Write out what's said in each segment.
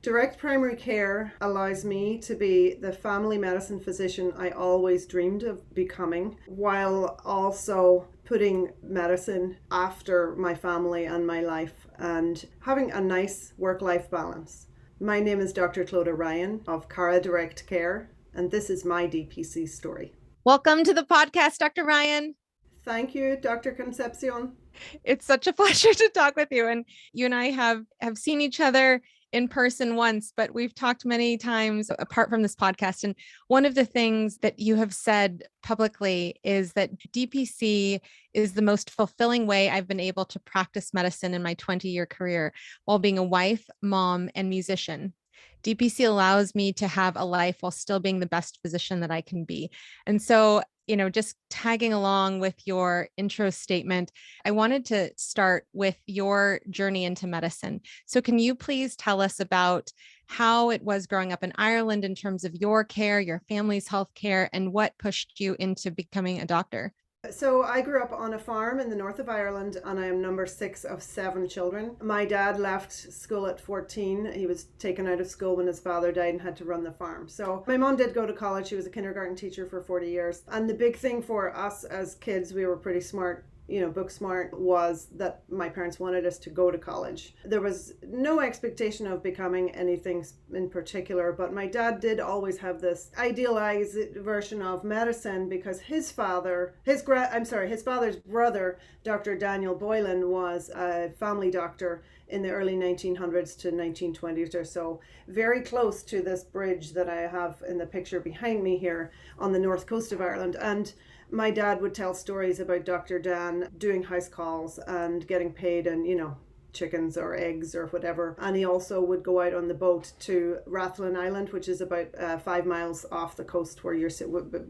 Direct primary care allows me to be the family medicine physician I always dreamed of becoming, while also putting medicine after my family and my life and having a nice work-life balance. My name is Dr. Clotha Ryan of Cara Direct Care, and this is my DPC story. Welcome to the podcast, Dr. Ryan. Thank you, Dr. Concepcion. It's such a pleasure to talk with you. And you and I have seen each other in person once, but we've talked many times apart from this podcast. And one of the things that you have said publicly is that DPC is the most fulfilling way I've been able to practice medicine in my 20-year career while being a wife, mom, and musician. DPC allows me to have a life while still being the best physician that I can be. And so, just tagging along with your intro statement, I wanted to start with your journey into medicine. So can you please tell us about how it was growing up in Ireland in terms of your care, your family's health care, and what pushed you into becoming a doctor? So I grew up on a farm in the north of Ireland, and I am number 6 of 7 children. My dad left school at 14. He was taken out of school when his father died and had to run the farm. So my mom did go to college. She was a kindergarten teacher for 40 years. And the big thing for us as kids, we were pretty smart, book smart, was that my parents wanted us to go to college. There was no expectation of becoming anything in particular, but my dad did always have this idealized version of medicine because his father's brother, Dr. Daniel Boylan, was a family doctor in the early 1900s to 1920s or so, very close to this bridge that I have in the picture behind me here on the north coast of Ireland. And my dad would tell stories about Dr. Dan doing house calls and getting paid in, chickens or eggs or whatever. And he also would go out on the boat to Rathlin Island, which is about 5 miles off the coast where you're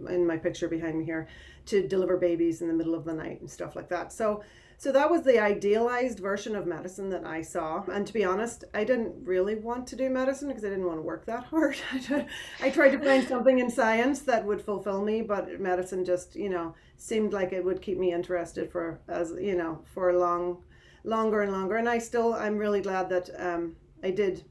in my picture behind me here, to deliver babies in the middle of the night and stuff like that. So that was the idealized version of medicine that I saw. And to be honest, I didn't really want to do medicine because I didn't want to work that hard. I tried to find something in science that would fulfill me, but medicine just, seemed like it would keep me interested for longer and longer. And I'm really glad that I did,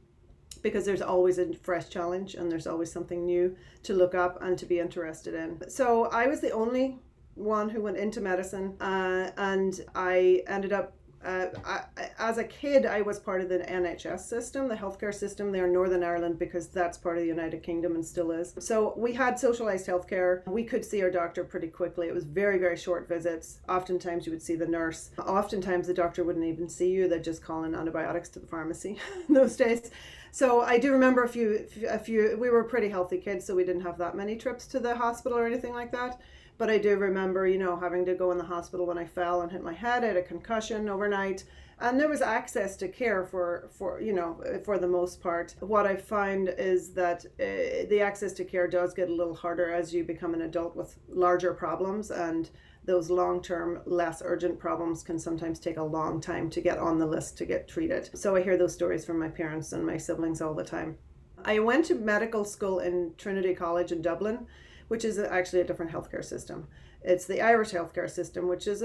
because there's always a fresh challenge and there's always something new to look up and to be interested in. So I was the only one who went into medicine, and I ended up as a kid, I was part of the NHS system, the healthcare system there in Northern Ireland, because that's part of the United Kingdom and still is. So we had socialized healthcare. We could see our doctor pretty quickly. It was very, very short visits. Oftentimes you would see the nurse. Oftentimes the doctor wouldn't even see you. They'd just call in antibiotics to the pharmacy in those days. So I do remember a few, we were pretty healthy kids, so we didn't have that many trips to the hospital or anything like that. But I do remember, having to go in the hospital when I fell and hit my head. I had a concussion overnight. And there was access to care for the most part. What I find is that the access to care does get a little harder as you become an adult with larger problems. And those long-term, less urgent problems can sometimes take a long time to get on the list to get treated. So I hear those stories from my parents and my siblings all the time. I went to medical school in Trinity College in Dublin, which is actually a different healthcare system. It's the Irish healthcare system, which is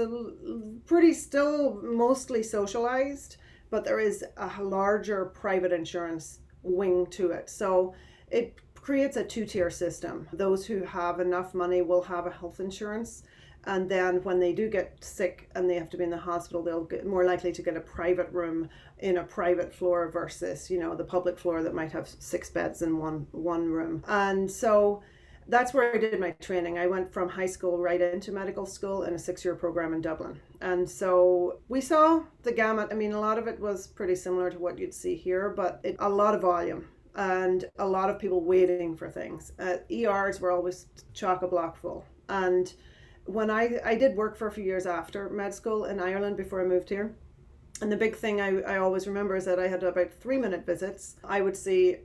pretty still mostly socialized, but there is a larger private insurance wing to it. So it creates a two-tier system. Those who have enough money will have a health insurance. And then when they do get sick and they have to be in the hospital, they'll get more likely to get a private room in a private floor versus, the public floor that might have 6 beds in one room. And so that's where I did my training. I went from high school right into medical school in a 6-year program in Dublin. And so we saw the gamut. I mean, a lot of it was pretty similar to what you'd see here, but a lot of volume and a lot of people waiting for things. ERs were always chock-a-block full. And when I did work for a few years after med school in Ireland before I moved here. And the big thing I always remember is that I had about 3-minute visits. I would see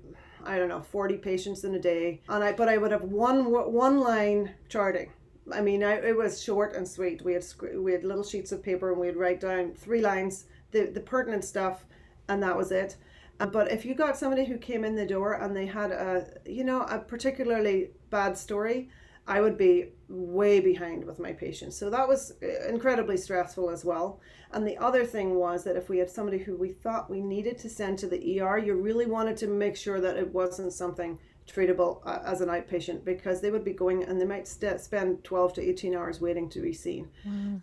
40 patients in a day. But I would have one line charting. I mean, it was short and sweet. We had little sheets of paper and we'd write down 3 lines, the pertinent stuff, and that was it. But if you got somebody who came in the door and they had a particularly bad story, I would be way behind with my patients. So that was incredibly stressful as well. And the other thing was that if we had somebody who we thought we needed to send to the ER, you really wanted to make sure that it wasn't something treatable as an outpatient, because they would be going and they might spend 12 to 18 hours waiting to be seen.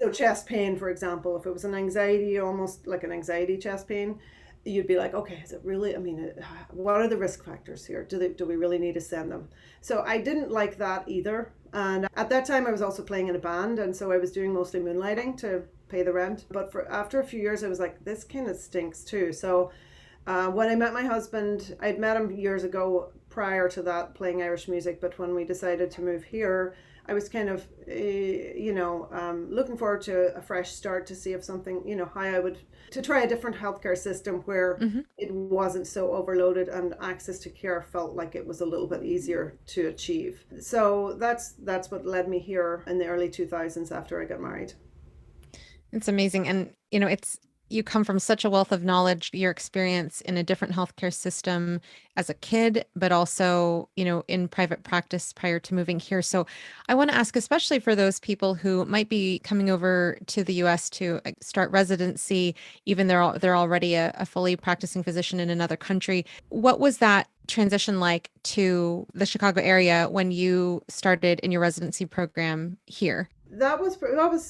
So chest pain, for example, if it was an anxiety, almost like an anxiety chest pain, you'd be like, okay, is it really, I mean, what are the risk factors here? Do we really need to send them? So I didn't like that either. And at that time I was also playing in a band, and so I was doing mostly moonlighting to pay the rent. But after a few years I was like, this kind of stinks too. So when I met my husband, I'd met him years ago prior to that playing Irish music, but when we decided to move here, I was kind of, looking forward to a fresh start to see if something, how I would, to try a different healthcare system where it wasn't so overloaded and access to care felt like it was a little bit easier to achieve. So that's what led me here in the early 2000s after I got married. It's amazing. And, you come from such a wealth of knowledge, your experience in a different healthcare system as a kid, but also, in private practice prior to moving here. So I want to ask, especially for those people who might be coming over to the US to start residency, even though they're already a fully practicing physician in another country, what was that transition like to the Chicago area when you started in your residency program here? That was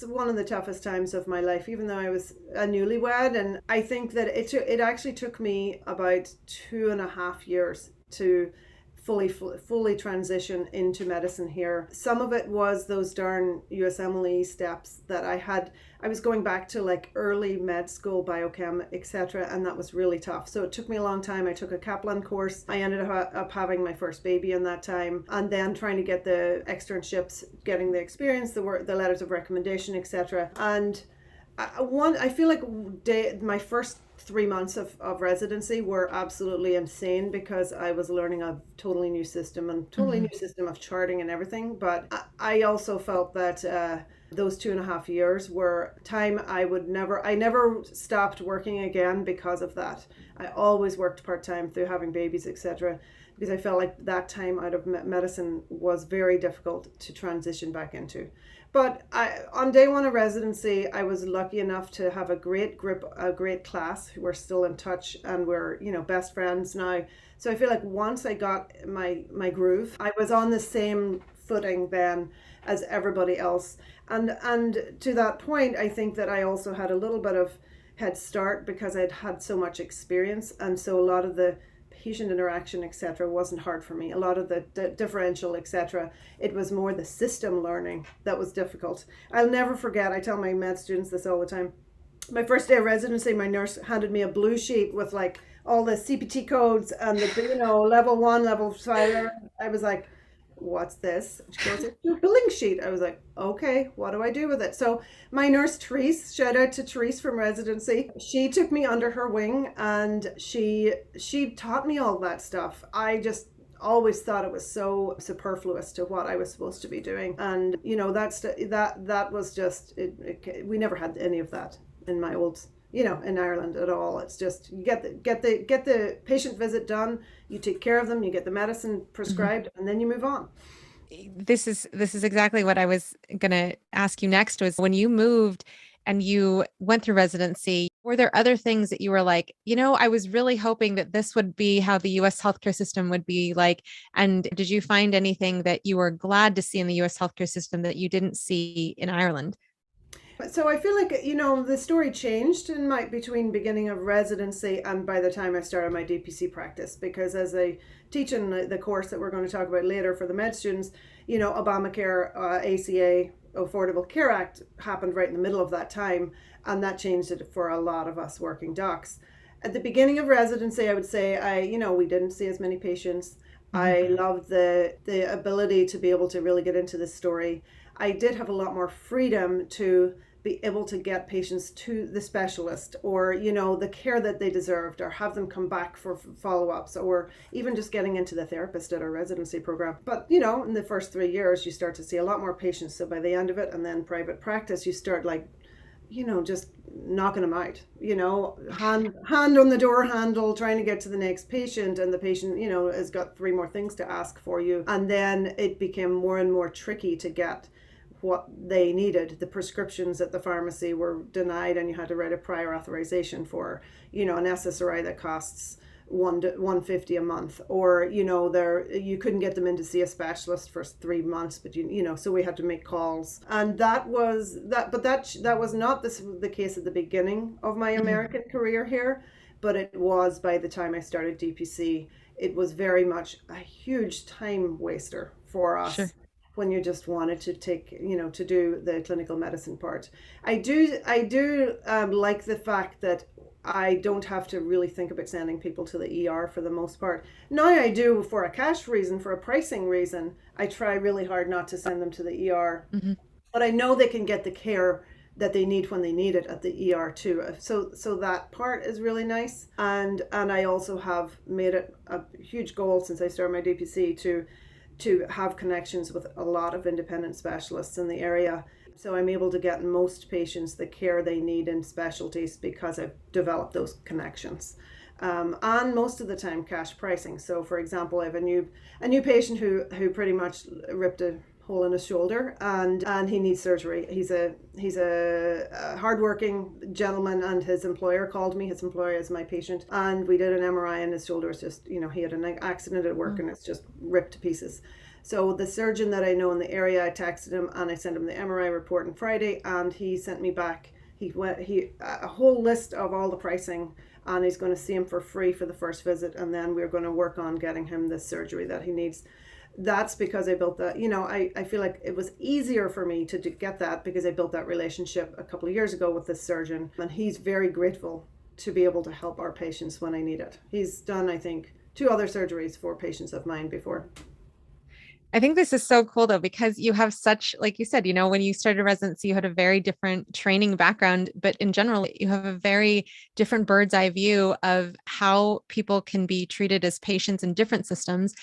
one of the toughest times of my life, even though I was a newlywed. And I think that it actually took me about 2.5 years to fully transition into medicine here. Some of it was those darn USMLE steps that I was going back to like early med school, biochem, etc., and that was really tough. So it took me a long time. I took a Kaplan course. I ended up having my first baby in that time, and then trying to get the externships, getting the experience, the letters of recommendation, etc. And I feel like my first 3 months of residency were absolutely insane, because I was learning a totally new system and new system of charting and everything. But I also felt that those 2.5 years were time I never stopped working again because of that. I always worked part-time through having babies, etc., because I felt like that time out of medicine was very difficult to transition back into. But on day one of residency, I was lucky enough to have a great group, a great class who were still in touch, and we're, best friends now. So I feel like once I got my groove, I was on the same footing then as everybody else. And to that point, I think that I also had a little bit of head start because I'd had so much experience, and so a lot of the patient interaction, etc., wasn't hard for me. A lot of the differential, etc., it was more the system learning that was difficult. I'll never forget, I tell my med students this all the time, my first day of residency, my nurse handed me a blue sheet with like all the CPT codes and the level 1, level 5. I was like, what's this? She goes, it's your billing sheet. I was like, okay, what do I do with it? So my nurse Therese, shout out to Therese from residency, she took me under her wing, and she taught me all that stuff. I just always thought it was so superfluous to what I was supposed to be doing, and that was just we never had any of that in my old in Ireland at all. It's just you get the patient visit done, you take care of them, you get the medicine prescribed, and then you move on. This is exactly what I was going to ask you next, was when you moved and you went through residency, were there other things that you were like, I was really hoping that this would be how the US healthcare system would be like? And did you find anything that you were glad to see in the US healthcare system that you didn't see in Ireland? So I feel like, the story changed between beginning of residency and by the time I started my DPC practice, because as I teach in the course that we're going to talk about later for the med students, Obamacare, ACA, Affordable Care Act happened right in the middle of that time, and that changed it for a lot of us working docs. At the beginning of residency, I would say we didn't see as many patients. I loved the ability to be able to really get into the story. I did have a lot more freedom to be able to get patients to the specialist, or the care that they deserved, or have them come back for follow-ups, or even just getting into the therapist at our residency program. But in the first 3 years you start to see a lot more patients, so by the end of it, and then private practice, you start like just knocking them out, hand on the door handle, trying to get to the next patient, and the patient, has got three more things to ask for you. And then it became more and more tricky to get what they needed. The prescriptions at the pharmacy were denied, and you had to write a prior authorization for, an SSRI that costs $150 a month, or you couldn't get them in to see a specialist for 3 months, but so we had to make calls. And that was not the case at the beginning of my American career here, but it was by the time I started DPC. It was very much a huge time waster for us. Sure. When you just wanted to take, to do the clinical medicine part. I do like the fact that I don't have to really think about sending people to the ER for the most part. Now I do for a cash reason, for a pricing reason. I try really hard not to send them to the ER, but I know they can get the care that they need when they need it at the ER too. So that part is really nice. And I also have made it a huge goal since I started my DPC to have connections with a lot of independent specialists in the area. So I'm able to get most patients the care they need in specialties because I've developed those connections. And most of the time cash pricing. So for example, I have a new patient who pretty much ripped a hole in his shoulder, and he needs surgery. He's a hardworking gentleman, and his employer called me. His employer is my patient, and we did an MRI, and his shoulder is just, he had an accident at work, and it's just ripped to pieces. So the surgeon that I know in the area, I texted him and I sent him the MRI report on Friday, and he sent me back a whole list of all the pricing, and he's going to see him for free for the first visit, and then we're going to work on getting him the surgery that he needs. That's because I built that, I feel like it was easier for me to get that because I built that relationship a couple of years ago with this surgeon, and he's very grateful to be able to help our patients when I need it. He's done, I think, 2 other surgeries for patients of mine before. I think this is so cool though, because you have such, like you said, when you started residency, you had a very different training background, but in general, you have a very different bird's eye view of how people can be treated as patients in different systems.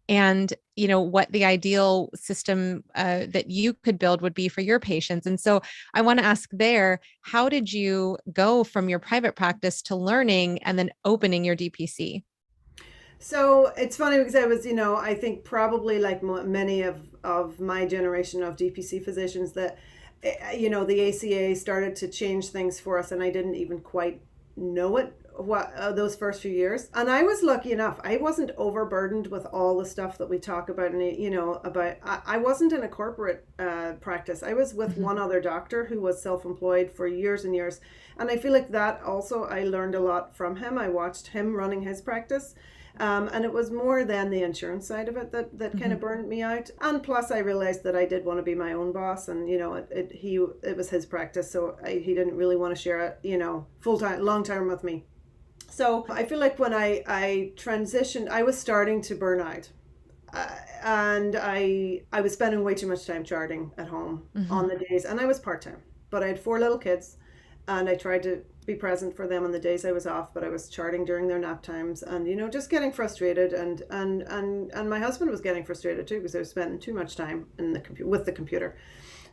And, what the ideal system that you could build would be for your patients. And so I want to ask there, how did you go from your private practice to learning and then opening your DPC? So it's funny because I was, I think probably like many of my generation of DPC physicians that, the ACA started to change things for us, and I didn't even quite know it those first few years. And I was lucky enough. I wasn't overburdened with all the stuff that we talk about, and I wasn't in a corporate practice. I was with one other doctor who was self-employed for years and years. And I feel like that also, I learned a lot from him. I watched him running his practice. And it was more than the insurance side of it that kind of burned me out. And plus I realized that I did want to be my own boss, and it was his practice, so he didn't really want to share it, full-time, long-term with me. So I feel like when I transitioned, I was starting to burn out. And I was spending way too much time charting at home on the days, and I was part-time, but I had 4 little kids, and I tried to be present for them on the days I was off, but I was charting during their nap times, and just getting frustrated, and my husband was getting frustrated too because I was spending too much time with the computer.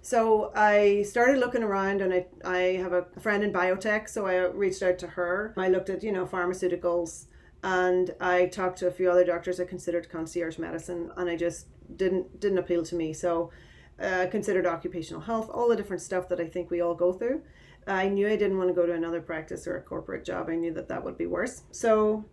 So I started looking around, and I have a friend in biotech, so I reached out to her. I looked at pharmaceuticals, and I talked to a few other doctors. I considered concierge medicine, and I just didn't appeal to me. So considered occupational health, all the different stuff that I think we all go through. I knew I didn't want to go to another practice or a corporate job. I knew that would be worse. So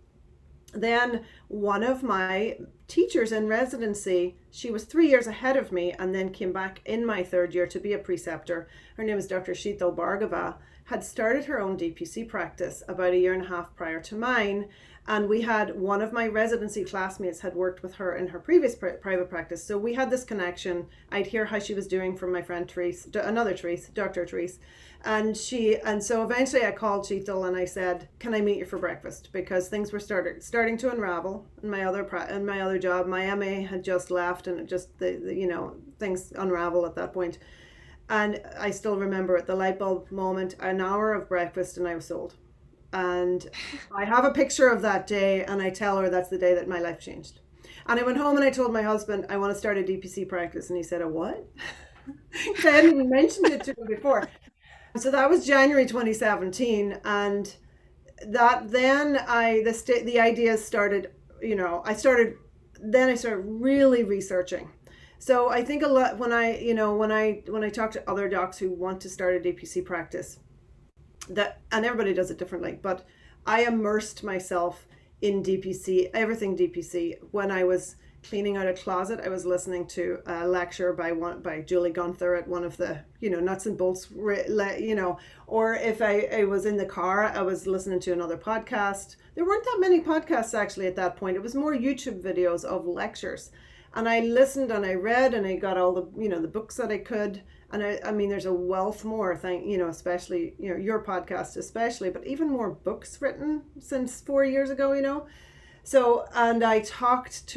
then one of my teachers in residency, she was 3 years ahead of me and then came back in my 3rd year to be a preceptor. Her name is Dr. Sheetal Bhargava, had started her own DPC practice about 1.5 years prior to mine. And we had one of my residency classmates had worked with her in her previous private practice. So we had this connection. I'd hear how she was doing from my friend Therese, another Therese, Dr. Therese. And so eventually I called Sheetal and I said, can I meet you for breakfast? Because things were starting to unravel in my other job. My MA had just left, and it just, things unravel at that point. And I still remember at the light bulb moment, an hour of breakfast, and I was sold. And I have a picture of that day, and I tell her that's the day that my life changed. And I went home and I told my husband, I want to start a DPC practice. And he said, a what? I hadn't even mentioned it to him before. So that was January 2017, and that then the ideas started. I started really researching. So I think a lot when I talk to other docs who want to start a DPC practice, and everybody does it differently, but I immersed myself in DPC, everything DPC. When I was cleaning out a closet, I was listening to a lecture by Julie Gunther at one of the nuts and bolts, or if I was in the car, I was listening to another podcast. There weren't that many podcasts actually at that point. It was more YouTube videos of lectures, and I listened and I read and I got all the books that I could. And I mean, there's a wealth more, especially your podcast especially, but even more books written since 4 years ago. So, and I joined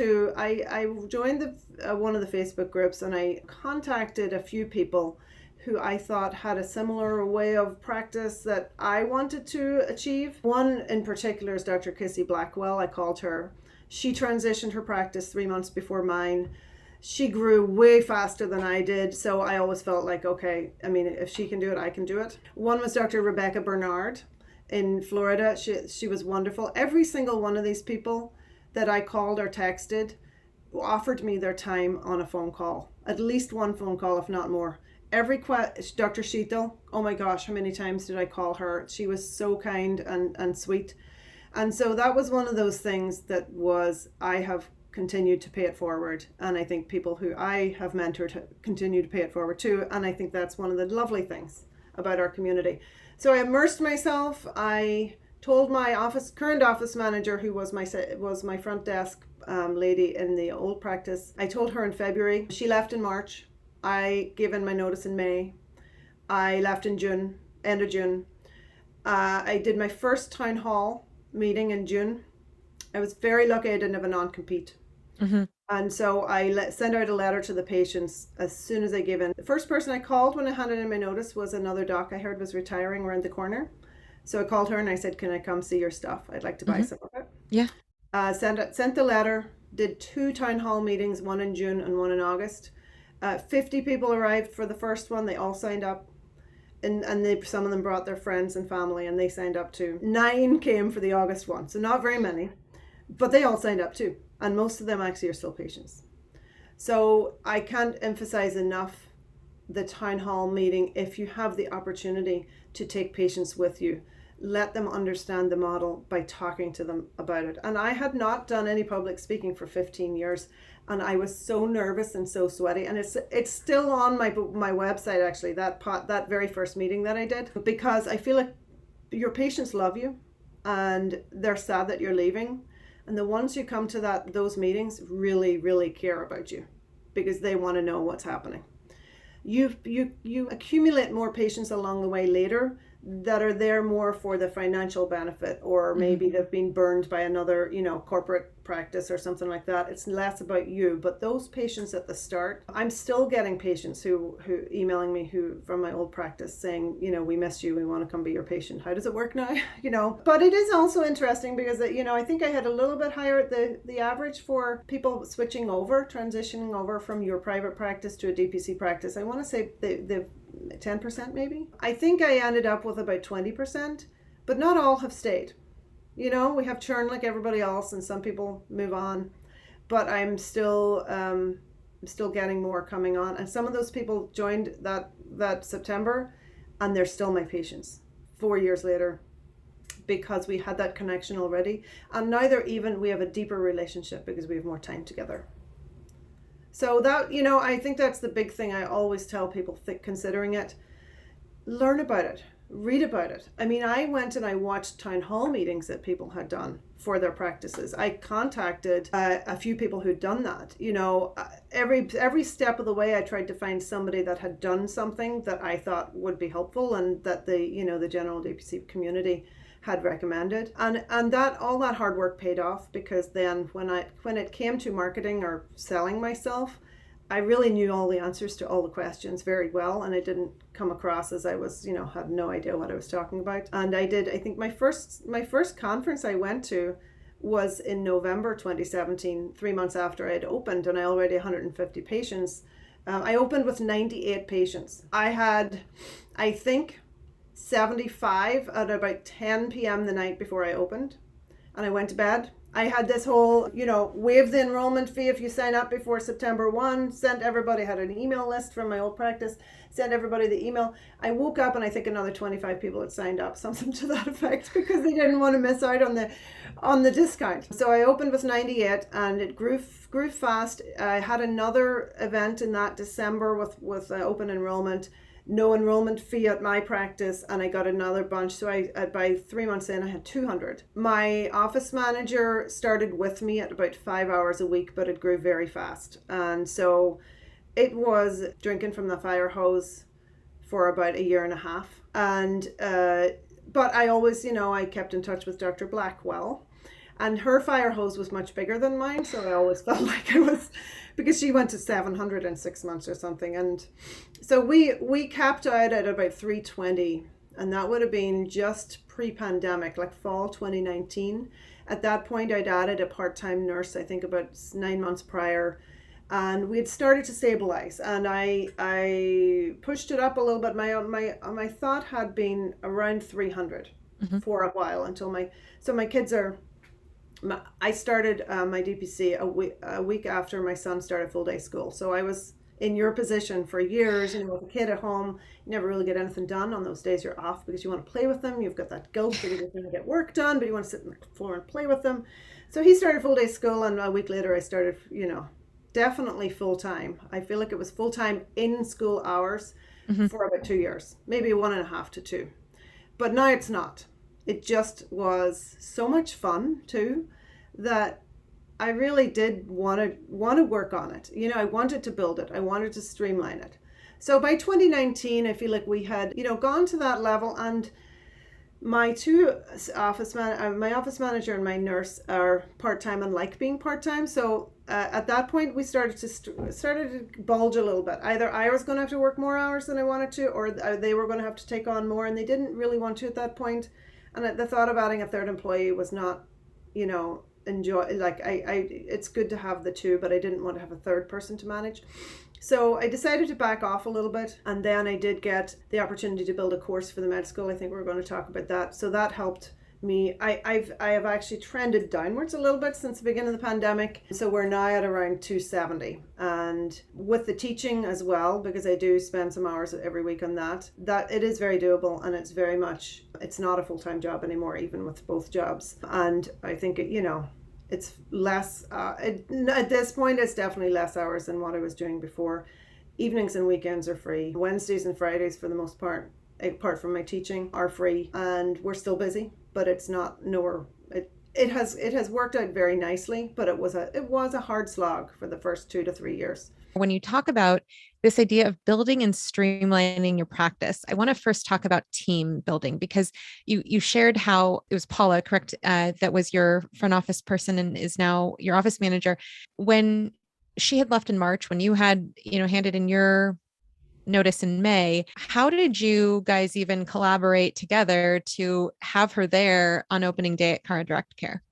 one of the Facebook groups, and I contacted a few people who I thought had a similar way of practice that I wanted to achieve. One in particular is Dr. Kissy Blackwell. I called her. She transitioned her practice 3 months before mine. She grew way faster than I did, so I always felt like, okay, I mean, if she can do it, I can do it. One was Dr. Rebecca Bernard in Florida. She was wonderful. Every single one of these people that I called or texted offered me their time on a phone call, at least one phone call, if not more. Dr. Sheetal, oh my gosh, how many times did I call her? She was so kind and sweet. And so that was one of those things I have continued to pay it forward, and I think people who I have mentored continue to pay it forward too, and I think that's one of the lovely things about our community. So I immersed myself. I told my current office manager, who was my front desk lady in the old practice. I told her in February. She left in March. I gave in my notice in May. I left in June, end of June. I did my first town hall meeting in June. I was very lucky I didn't have a non-compete. Mm-hmm. And so I sent out a letter to the patients as soon as I gave in. The first person I called when I handed in my notice was another doc I heard was retiring around the corner. So I called her and I said, can I come see your stuff? I'd like to buy some of it. Yeah. Sent the letter, did 2 town hall meetings, one in June and one in August. 50 people arrived for the first one. They all signed up. And some of them brought their friends and family, and they signed up too. 9 came for the August one, so not very many, but they all signed up too. And most of them actually are still patients. So I can't emphasize enough the town hall meeting. If you have the opportunity to take patients with you, let them understand the model by talking to them about it. And I had not done any public speaking for 15 years, and I was so nervous and so sweaty. And it's still on my website actually, that very first meeting that I did, because I feel like your patients love you and they're sad that you're leaving. And the ones who come to those meetings really, really care about you because they want to know what's happening. You accumulate more patients along the way later that are there more for the financial benefit, or maybe they've been burned by another, corporate practice or something like that. It's less about you. But those patients at the start, I'm still getting patients who emailing me from my old practice saying, we miss you, we want to come be your patient. How does it work now? But it is also interesting because I think I had a little bit higher the average for people transitioning over from your private practice to a DPC practice. I want to say the 10% maybe. I think I ended up with about 20%, but not all have stayed. We have churn like everybody else, and some people move on, but I'm still getting more coming on. And some of those people joined that September, and they're still my patients 4 years later, because we had that connection already. And now we have a deeper relationship because we have more time together. So that, I think that's the big thing I always tell people considering it. Learn about it. Read about it. I mean, I went and I watched town hall meetings that people had done for their practices. I contacted a few people who'd done that. Every step of the way I tried to find somebody that had done something that I thought would be helpful and that the general DPC community had recommended, and that all that hard work paid off, because then when it came to marketing or selling myself, I really knew all the answers to all the questions very well, and I didn't come across as I was had no idea what I was talking about. And I think my first conference I went to was in November 2017, 3 months after I had opened, and I already had 150 patients. I opened with 98 patients. I had, I think, 75 at about 10 p.m. the night before I opened, and I went to bed. I had this whole, waive the enrollment fee if you sign up before September 1, sent everybody, had an email list from my old practice, sent everybody the email. I woke up and I think another 25 people had signed up, something to that effect, because they didn't want to miss out on the discount. So I opened with 98 and it grew fast. I had another event in that December with open enrollment. No enrollment fee at my practice, and I got another bunch. So by 3 months in, I had 200. My office manager started with me at about 5 hours a week, but it grew very fast. And so it was drinking from the fire hose for about a year and a half. And but I always, I kept in touch with Dr. Blackwell, and her fire hose was much bigger than mine. So I always felt like I was, because she went to 700 in 6 months or something. And so we capped out at about 320, and that would have been just pre-pandemic, like fall 2019. At that point, I'd added a part-time nurse, I think about 9 months prior, and we had started to stabilize. And I pushed it up a little bit. My thought had been around 300 for a while until my kids are. I started my DPC a week after my son started full day school. So I was in your position for years, with a kid at home. You never really get anything done on those days you're off, because you want to play with them. You've got that guilt that you're going to get work done, but you want to sit on the floor and play with them. So he started full day school, and a week later I started, definitely full time. I feel like it was full time in school hours for about 2 years, maybe 1.5 to 2. But now it's not. It just was so much fun too, that I really did want to work on it. I wanted to build it. I wanted to streamline it. So by 2019, I feel like we had, gone to that level, and my my office manager and my nurse are part-time and like being part-time. So at that point, we started to bulge a little bit. Either I was going to have to work more hours than I wanted to, or they were going to have to take on more, and they didn't really want to at that point. And the thought of adding a third employee was not, enjoy, like it's good to have the two, but I didn't want to have a third person to manage. So I decided to back off a little bit, and then I did get the opportunity to build a course for the med school. I think we're going to talk about that. So that helped me. I have actually trended downwards a little bit since the beginning of the pandemic. So we're now at around 270, and with the teaching as well, because I do spend some hours every week on that it is very doable, and it's not a full-time job anymore, even with both jobs. And I think it's less at this point, it's definitely less hours than what I was doing before. Evenings and weekends are free. Wednesdays and Fridays, for the most part, apart from my teaching, are free, and we're still busy, but it's not nowhere. It has worked out very nicely, but it was a hard slog for the first 2 to 3 years. When you talk about this idea of building and streamlining your practice, I want to first talk about team building, because you shared how it was Paula, correct? That was your front office person and is now your office manager. When she had left in March, when you had, handed in your notice in May, how did you guys even collaborate together to have her there on opening day at Cara Direct Care?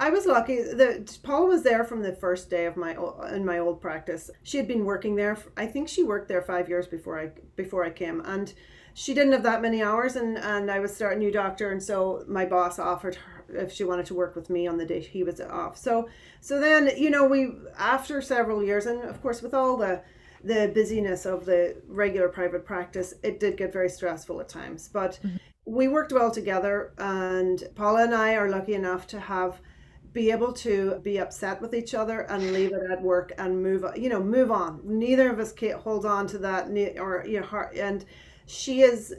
I was lucky that Paula was there from the first day in my old practice. She had been working there. I think she worked there 5 years before I came, and she didn't have that many hours, and I was starting new doctor, and so my boss offered her if she wanted to work with me on the day he was off. So then we, after several years, and of course with all the busyness of the regular private practice, it did get very stressful at times, but we worked well together, and Paula and I are lucky enough to be able to be upset with each other and leave it at work and move on. Neither of us hold on to that, and she's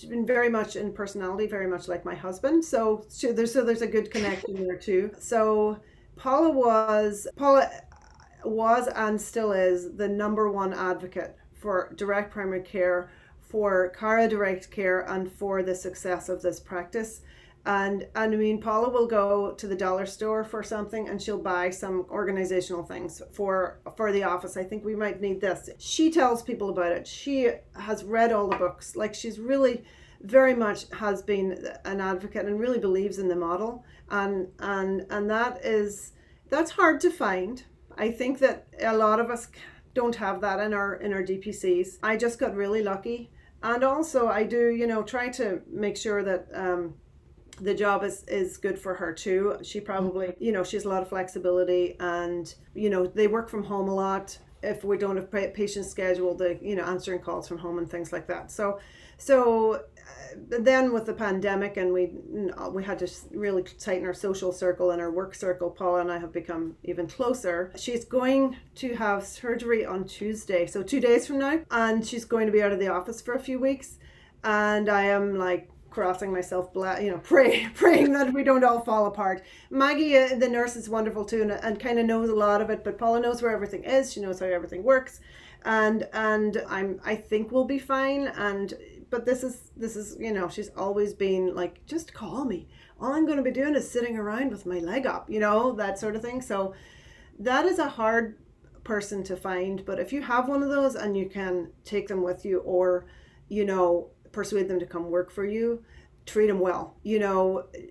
been very much in personality, very much like my husband. So there's a good connection there too. So Paula was and still is the number one advocate for direct primary care, for Cara Direct Care, and for the success of this practice. And I mean, Paula will go to the dollar store for something, and she'll buy some organizational things for the office. I think we might need this. She tells people about it. She has read all the books. Like, she's really very much has been an advocate and really believes in the model. And that's hard to find. I think that a lot of us don't have that in our DPCs. I just got really lucky And also I do, try to make sure that the job is good for her too. She probably, she has a lot of flexibility, and, they work from home a lot. If we don't have patients scheduled, answering calls from home and things like that. So then with the pandemic, and we had to really tighten our social circle and our work circle. Paula and I have become even closer. She's going to have surgery on Tuesday, so 2 days from now, and she's going to be out of the office for a few weeks. And I am like crossing myself, praying that we don't all fall apart. Maggie, the nurse, is wonderful too, and kind of knows a lot of it, but Paula knows where everything is. She knows how everything works, and I think we'll be fine. But this is she's always been like, just call me. All I'm going to be doing is sitting around with my leg up, that sort of thing. So that is a hard person to find. But if you have one of those and you can take them with you, or persuade them to come work for you, treat them well,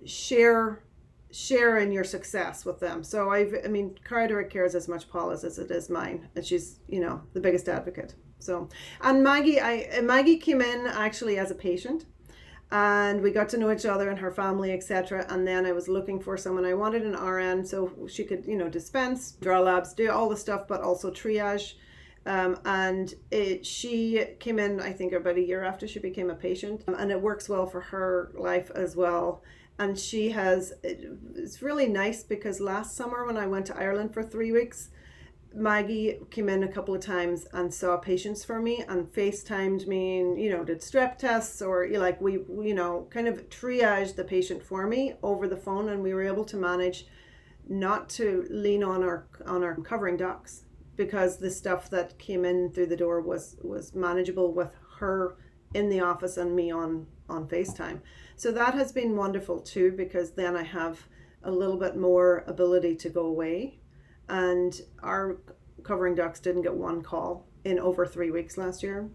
share in your success with them. So Cardiac cares as much Paula's as it is mine, and she's the biggest advocate. So, and Maggie came in actually as a patient, and we got to know each other and her family, etc. And then I was looking for someone. I wanted an RN so she could dispense, draw labs, do all the stuff, but also triage. She came in, I think, about a year after she became a patient, and it works well for her life as well. And it's really nice, because last summer when I went to Ireland for 3 weeks, Maggie came in a couple of times and saw patients for me and FaceTimed me, and did strep tests, or we kind of triaged the patient for me over the phone, and we were able to manage not to lean on our covering docs, because the stuff that came in through the door was manageable with her in the office and me on FaceTime. So that has been wonderful too, because then I have a little bit more ability to go away. And our covering docs didn't get one call in over 3 weeks last year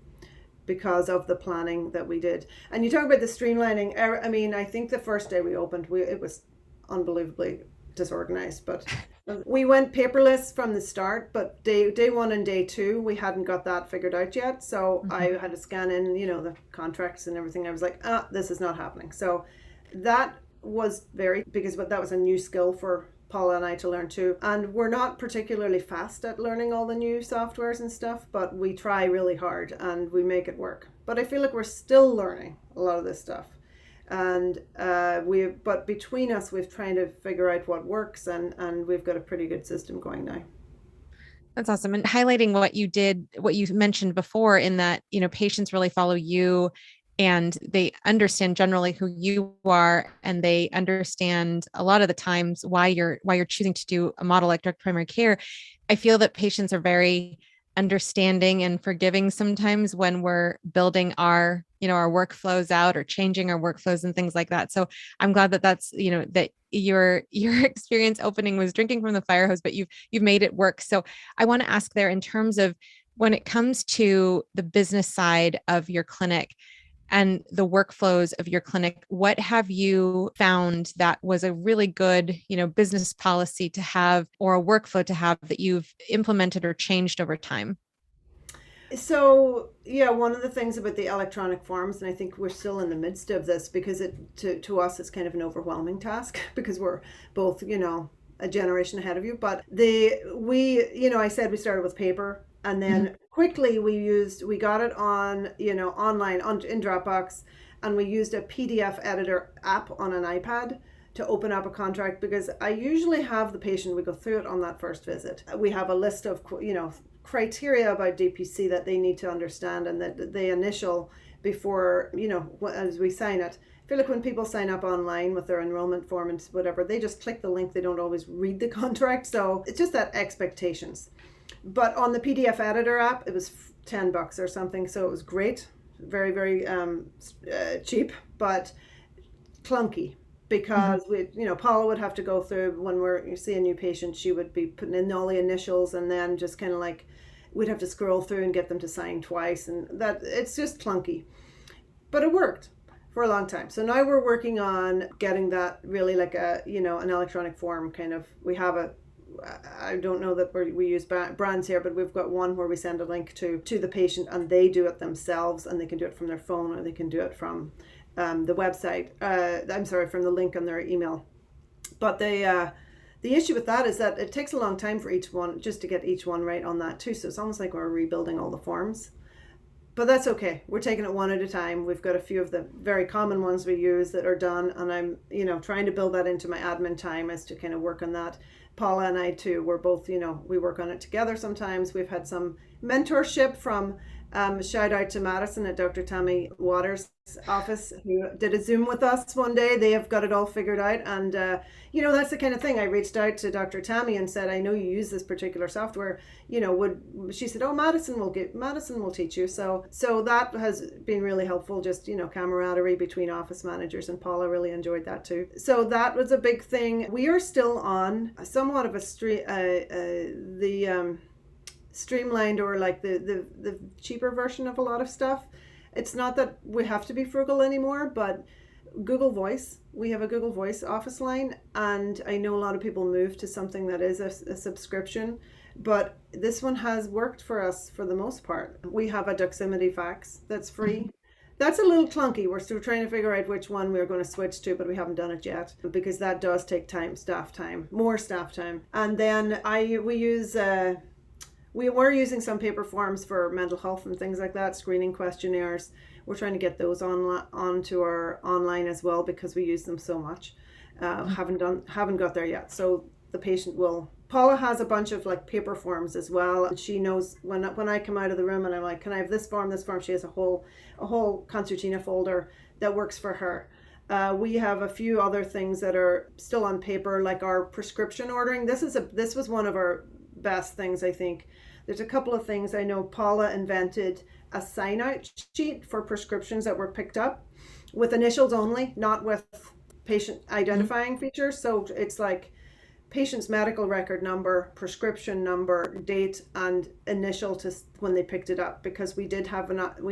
because of the planning that we did. And you talk about the streamlining. I think the first day we opened, it was unbelievably disorganized, but we went paperless from the start. But day one and day two, we hadn't got that figured out yet. So I had to scan in, the contracts and everything. I was like, this is not happening. So that was because that was a new skill for Paula and I to learn too. And we're not particularly fast at learning all the new softwares and stuff, but we try really hard and we make it work. But I feel like we're still learning a lot of this stuff. And but between us, we've tried to figure out what works, and we've got a pretty good system going now. That's awesome. And highlighting what you mentioned before, in that, patients really follow you, and they understand generally who you are, and they understand a lot of the times why you're choosing to do a model like direct primary care. I feel that patients are very understanding and forgiving sometimes when we're building our workflows out or changing our workflows and things like that. So I'm glad that's, that your experience opening was drinking from the fire hose, but you've made it work. So I want to ask there, in terms of when it comes to the business side of your clinic and the workflows of your clinic, what have you found that was a really good, business policy to have, or a workflow to have, that you've implemented or changed over time? So yeah, one of the things about the electronic forms, and I think we're still in the midst of this, because to us it's kind of an overwhelming task because we're both, a generation ahead of you. But I said we started with paper, and then quickly we got it on, online in Dropbox, and we used a PDF editor app on an iPad to open up a contract, because I usually have the patient, we go through it on that first visit. We have a list of, criteria about DPC that they need to understand, and that they initial before, as we sign it. I feel like when people sign up online with their enrollment form and whatever, they just click the link, they don't always read the contract. So it's just that expectations. But on the PDF editor app, it was $10 or something. So it was great. Very, very cheap, but clunky. Because Paula would have to go through, when you see a new patient, she would be putting in all the initials, and then just kind of like we'd have to scroll through and get them to sign twice, and that it's just clunky. But it worked for a long time. So now we're working on getting that really like an electronic form kind of. We have I don't know that we use brands here, but we've got one where we send a link to the patient and they do it themselves, and they can do it from their phone or they can do it from the website. I'm sorry, from the link on their email. But the issue with that is that it takes a long time for each one, just to get each one right on that too. So it's almost like we're rebuilding all the forms. But that's okay. We're taking it one at a time. We've got a few of the very common ones we use that are done, and I'm, trying to build that into my admin time as to kind of work on that. Paula and I too, we're both, we work on it together sometimes. We've had some mentorship from, shout out to Madison at Dr. Tammy Waters' office, who did a Zoom with us one day. They have got it all figured out. And, that's the kind of thing. I reached out to Dr. Tammy and said, I know you use this particular software, she said, oh, Madison will teach you. So that has been really helpful, just, camaraderie between office managers, and Paula really enjoyed that too. So that was a big thing. We are still on somewhat of a streamlined, or like the cheaper version of a lot of stuff. It's not that we have to be frugal anymore, but Google Voice, we have a Google Voice office line, and I know a lot of people move to something that is a subscription, but this one has worked for us for the most part. We have a Doximity fax that's free. That's a little clunky. We're still trying to figure out which one we're going to switch to, but we haven't done it yet, because that does take more staff time. And then we were using some paper forms for mental health and things like that, screening questionnaires. We're trying to get those onto our online as well, because we use them so much. Haven't got there yet. So the patient will. Paula has a bunch of like paper forms as well, and she knows when I come out of the room and I'm like, can I have this form? She has a whole concertina folder that works for her. We have a few other things that are still on paper, like our prescription ordering. This was one of our best things, I think. There's a couple of things. I know Paula invented a sign-out sheet for prescriptions that were picked up with initials only, not with patient identifying features. So it's like patient's medical record number, prescription number, date, and initial to when they picked it up, because we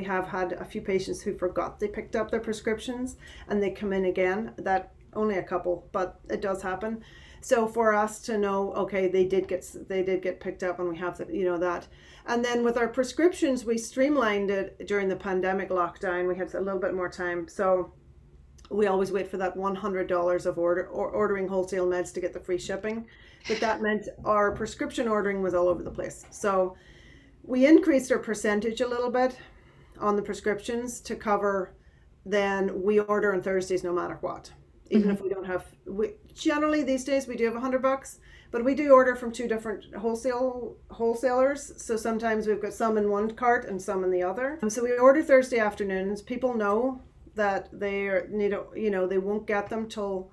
have had a few patients who forgot they picked up their prescriptions and they come in again. That only a couple, but it does happen. So for us to know, okay, they did get picked up, and we have that. And then with our prescriptions, we streamlined it during the pandemic lockdown. We had a little bit more time, so we always wait for that $100 of ordering wholesale meds to get the free shipping. But that meant our prescription ordering was all over the place. So we increased our percentage a little bit on the prescriptions to cover. Then we order on Thursdays no matter what. Even if we don't have, generally these days we do have $100, but we do order from two different wholesalers. So sometimes we've got some in one cart and some in the other. So we order Thursday afternoons. People know that they won't get them till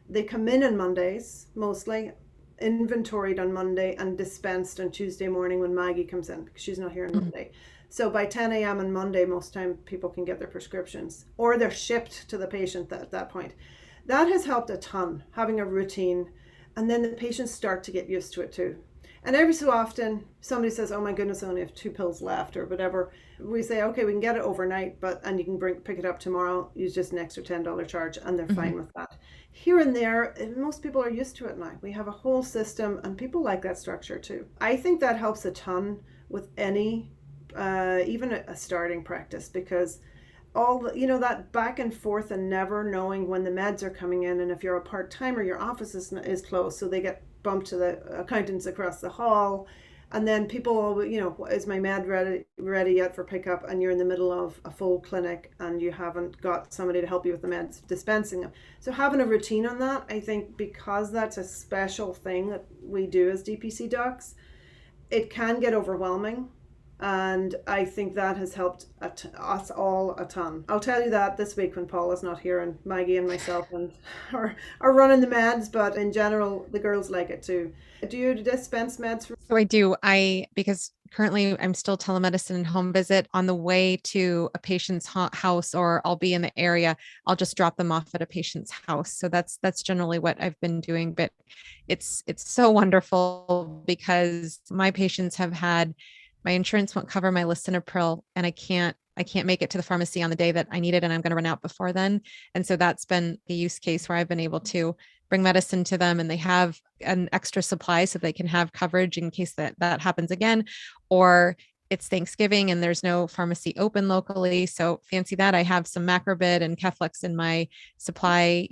they come in on Mondays, mostly inventoried on Monday and dispensed on Tuesday morning when Maggie comes in, because she's not here on Monday. So by 10 a.m. on Monday, most time people can get their prescriptions, or they're shipped to the patient at that point. That has helped a ton, having a routine, and then the patients start to get used to it too. And every so often, somebody says, oh my goodness, I only have 2 pills left or whatever. We say, okay, we can get it overnight, and you can pick it up tomorrow, use just an extra $10 charge, and they're fine with that. Here and there, most people are used to it now. We have a whole system, and people like that structure too. I think that helps a ton with any, even a starting practice, because all that back and forth and never knowing when the meds are coming in, and if you're a part-timer, your office is closed, so they get bumped to the accountants across the hall, and then people, is my med ready yet for pickup, and you're in the middle of a full clinic and you haven't got somebody to help you with the meds, dispensing them. So having a routine on that, I think, because that's a special thing that we do as DPC docs, it can get overwhelming. And I think that has helped us all a ton. I'll tell you that this week when Paula's not here, and Maggie and myself are running the meds, but in general, the girls like it too. Do you dispense meds? So I do. Because currently I'm still telemedicine and home visit. On the way to a patient's house, or I'll be in the area, I'll just drop them off at a patient's house. So that's generally what I've been doing. But it's so wonderful, because my patients have had, my insurance won't cover my lisinopril, and I can't make it to the pharmacy on the day that I need it, and I'm going to run out before then. And so that's been a use case where I've been able to bring medicine to them and they have an extra supply so they can have coverage in case that happens again, or it's Thanksgiving and there's no pharmacy open locally. So fancy that. I have some Macrobid and Keflex in my supply.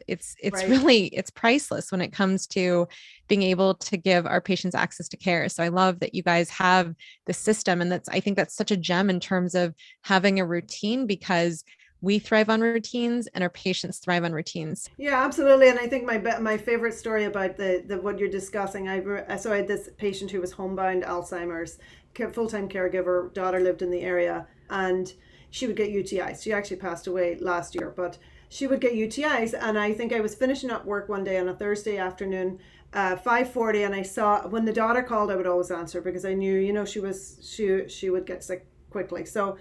It's Right. really, it's priceless when it comes to being able to give our patients access to care. So I love that you guys have the system. And I think that's such a gem in terms of having a routine, because we thrive on routines and our patients thrive on routines. Yeah, absolutely. And I think my favorite story about the what you're discussing, so I had this patient who was homebound, Alzheimer's, full-time caregiver, daughter lived in the area, and she would get UTIs. She actually passed away last year, but she would get UTIs. And I think I was finishing up work one day on a Thursday afternoon, 5:40, and I saw when the daughter called, I would always answer because I knew, she would get sick quickly. So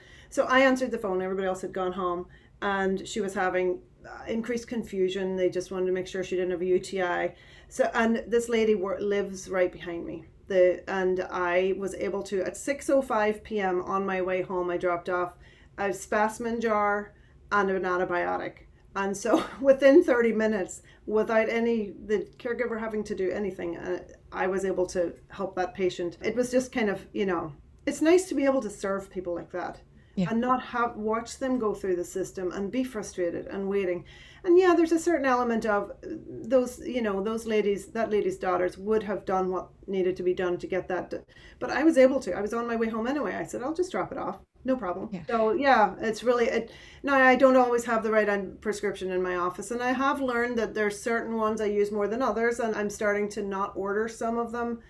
I answered the phone. Everybody else had gone home, and she was having increased confusion. They just wanted to make sure she didn't have a UTI. So, and this lady lives right behind me. And I was able to, at 6:05 p.m. on my way home, I dropped off a specimen jar and an antibiotic. And so within 30 minutes, without the caregiver having to do anything, I was able to help that patient. It was just kind of, it's nice to be able to serve people like that. Yeah. And not watch them go through the system and be frustrated and waiting. And yeah, there's a certain element of those that lady's daughters would have done what needed to be done to get that. But I was able to. I was on my way home anyway. I said, I'll just drop it off. No problem. Yeah. So yeah, it's really, now I don't always have the right prescription in my office. And I have learned that there's certain ones I use more than others. And I'm starting to not order some of them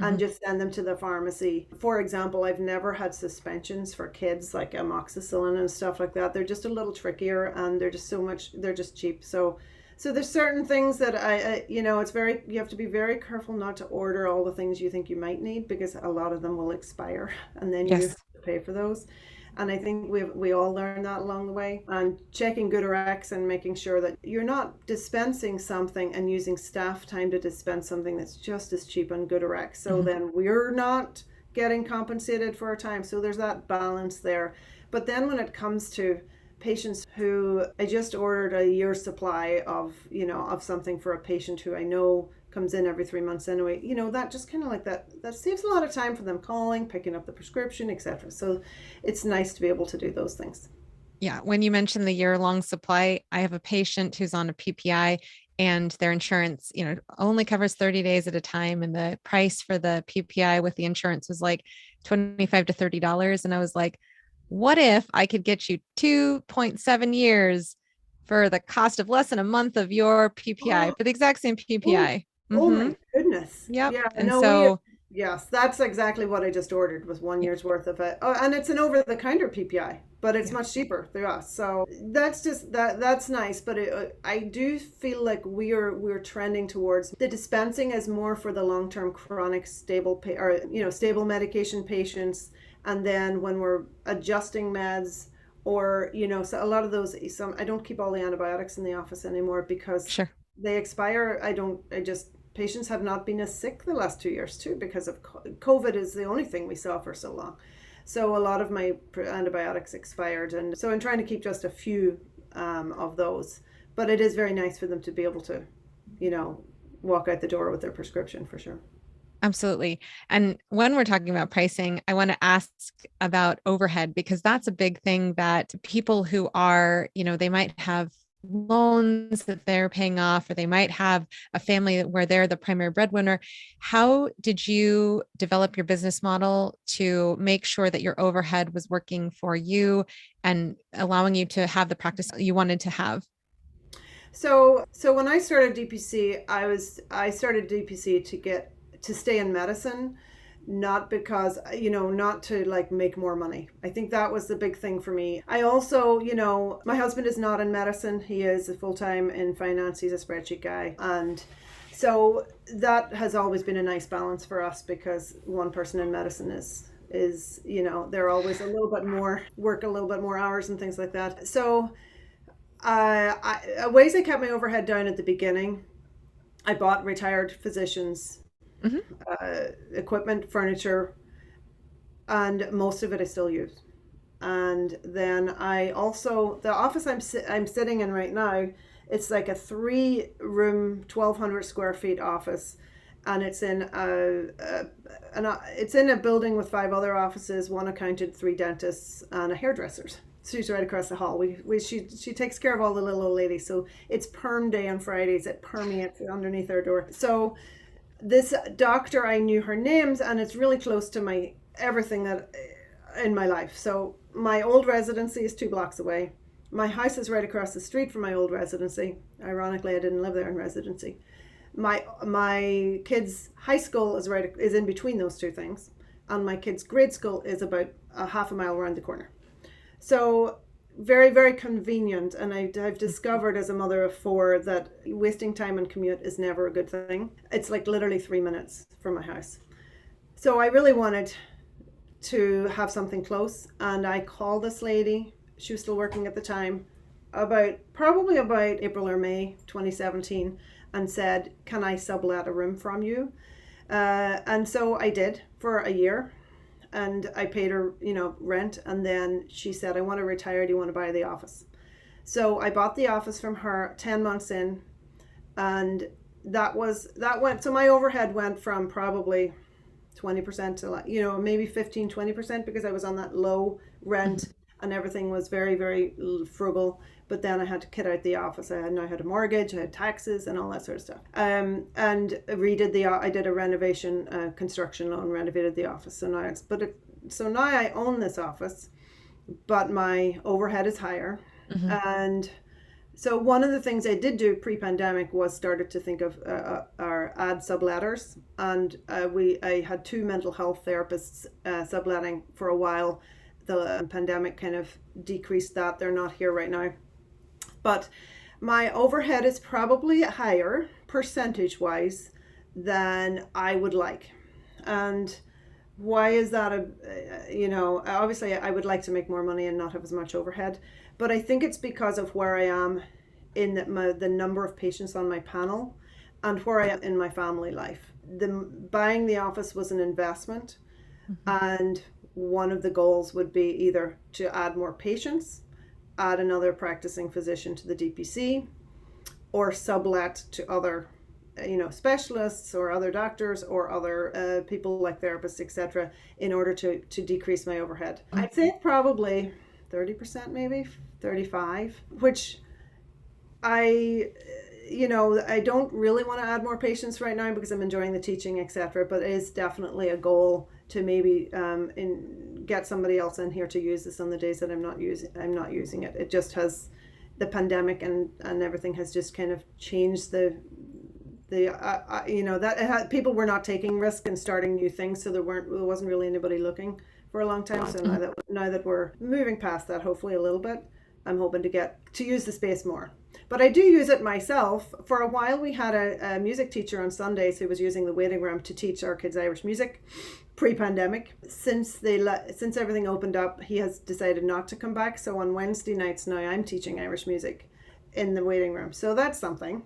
and just send them to the pharmacy. For example, I've never had suspensions for kids like amoxicillin and stuff like that. They're just a little trickier, and they're just cheap. So there's certain things that you have to be very careful not to order all the things you think you might need, because a lot of them will expire, and then you have to pay for those. And I think we all learn that along the way. And checking GoodRx and making sure that you're not dispensing something and using staff time to dispense something that's just as cheap on GoodRx. So then we're not getting compensated for our time. So there's that balance there. But then when it comes to patients who I just ordered a year's supply of something for a patient who I know comes in every 3 months anyway, that just kind of like that saves a lot of time for them calling, picking up the prescription, etc. So it's nice to be able to do those things. Yeah. When you mentioned the year-long supply, I have a patient who's on a PPI, and their insurance, only covers 30 days at a time. And the price for the PPI with the insurance was like $25 to $30. And I was like, what if I could get you 2.7 years for the cost of less than a month of your PPI for the exact same PPI? Oh my goodness. Yep. Yeah. And so yes, that's exactly what I just ordered, was 1 year's worth of it. Oh, and it's an over-the-counter PPI, but it's much cheaper through us. So that's just that's nice. But I do feel like we're trending towards the dispensing as more for the long-term chronic stable stable medication patients. And then when we're adjusting meds, or so a lot of those, I don't keep all the antibiotics in the office anymore because they expire. Patients have not been as sick the last 2 years too, because of COVID is the only thing we saw for so long. So a lot of my antibiotics expired, and so I'm trying to keep just a few of those. But it is very nice for them to be able to, walk out the door with their prescription, for sure. Absolutely. And when we're talking about pricing, I want to ask about overhead, because that's a big thing that people who are, they might have loans that they're paying off, or they might have a family where they're the primary breadwinner. How did you develop your business model to make sure that your overhead was working for you and allowing you to have the practice you wanted to have? So when I started DPC, I started DPC to stay in medicine, not because, not to like make more money. I think that was the big thing for me. I also, my husband is not in medicine. He is a full-time in finance. He's a spreadsheet guy. And so that has always been a nice balance for us, because one person in medicine is they're always work a little bit more hours and things like that. So ways I kept my overhead down at the beginning, I bought retired physicians equipment, furniture, and most of it I still use. And then I also, the office I'm sitting in right now It's like a 3-room, 1,200 square feet office, and it's in it's in a building with 5 other offices, 1 accountant, 3 dentists, and a hairdresser's. She's right across the hall. She takes care of all the little old ladies. So it's perm day on Fridays. It permeates underneath our door. So this doctor, I knew her names, and it's really close to my everything that in my life. So my old residency is 2 blocks away. My house is right across the street from my old residency. Ironically, I didn't live there in residency. My kids' high school is in between those 2 things, and my kids' grade school is about a half a mile around the corner. So very, very convenient. And I've discovered as a mother of 4 that wasting time on commute is never a good thing. It's like literally 3 minutes from my house. So I really wanted to have something close, and I called this lady. She was still working at the time, probably about April or May 2017, and said, can I sublet a room from you? And so I did for a year. And I paid her, rent. And then she said, I want to retire. Do you want to buy the office? So I bought the office from her 10 months in. And so my overhead went from probably 20% to maybe 15, 20%, because I was on that low rent and everything was very, very frugal. But then I had to kit out the office. I had a mortgage, I had taxes and all that sort of stuff. And I did a renovation, construction loan, renovated the office. So now I own this office, but my overhead is higher. Mm-hmm. And so one of the things I did do pre-pandemic was started to think of our ad subletters. And I had 2 mental health therapists subletting for a while. The pandemic kind of decreased that. They're not here right now. But my overhead is probably higher percentage-wise than I would like. And why is that? Obviously I would like to make more money and not have as much overhead. But I think it's because of where I am in the number of patients on my panel and where I am in my family life. Buying the office was an investment. Mm-hmm. And one of the goals would be either to add more patients, add another practicing physician to the DPC, or sublet to other specialists or other doctors or other people like therapists, etc., in order to decrease my overhead. I'd say probably 30%, maybe 35%, which I don't really want to add more patients right now because I'm enjoying the teaching, etc., but it is definitely a goal to maybe get somebody else in here to use this on the days that I'm not using it. It just has, the pandemic and everything has just kind of changed people were not taking risk and starting new things, so there wasn't really anybody looking for a long time. So now that we're moving past that, hopefully a little bit, I'm hoping to get to use the space more. But I do use it myself. For a while we had a music teacher on Sundays who was using the waiting room to teach our kids Irish music pre-pandemic. Since everything opened up, he has decided not to come back. So on Wednesday nights now I'm teaching Irish music in the waiting room. So that's something.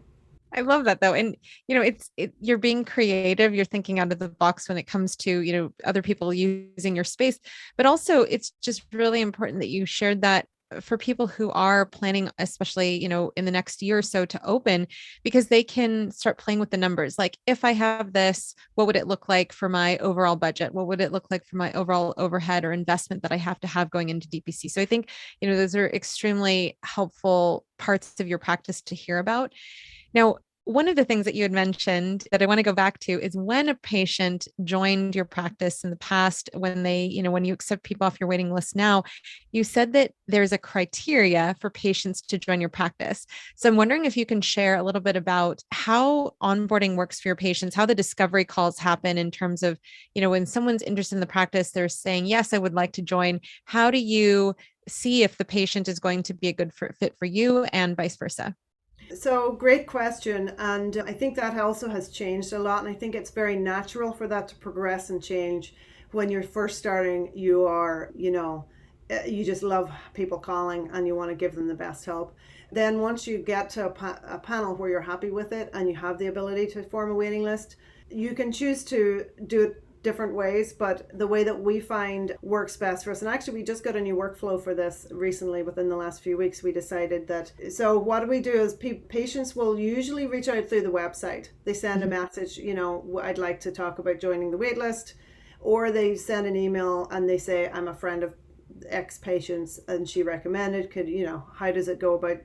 I love that though. And, you're being creative, you're thinking out of the box when it comes to, other people using your space, but also it's just really important that you shared that for people who are planning, especially, in the next year or so to open, because they can start playing with the numbers. Like, if I have this, what would it look like for my overall budget? What would it look like for my overall overhead or investment that I have to have going into DPC? So I think, those are extremely helpful parts of your practice to hear about. Now, one of the things that you had mentioned that I want to go back to is when a patient joined your practice in the past, when when you accept people off your waiting list now, you said that there's a criteria for patients to join your practice. So I'm wondering if you can share a little bit about how onboarding works for your patients, how the discovery calls happen in terms of, when someone's interested in the practice, they're saying, yes, I would like to join. How do you see if the patient is going to be a good fit for you and vice versa? So great question. And I think that also has changed a lot. And I think it's very natural for that to progress and change. When you're first starting, you are, you just love people calling and you want to give them the best help. Then once you get to a panel where you're happy with it and you have the ability to form a waiting list, you can choose to do it different ways, but the way that we find works best for us. And actually, we just got a new workflow for this recently. Within the last few weeks, we decided that. So what we do is patients will usually reach out through the website. They send a message, I'd like to talk about joining the wait list, or they send an email and they say, I'm a friend of X patients and she recommended, how does it go about,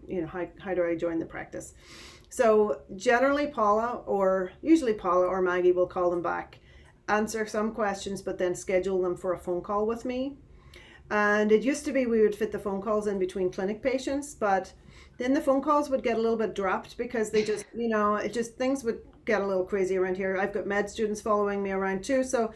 how do I join the practice? So generally usually Paula or Maggie will call them back, answer some questions, but then schedule them for a phone call with me. And it used to be we would fit the phone calls in between clinic patients, but then the phone calls would get a little bit dropped because they just, things would get a little crazy around here. I've got med students following me around too. So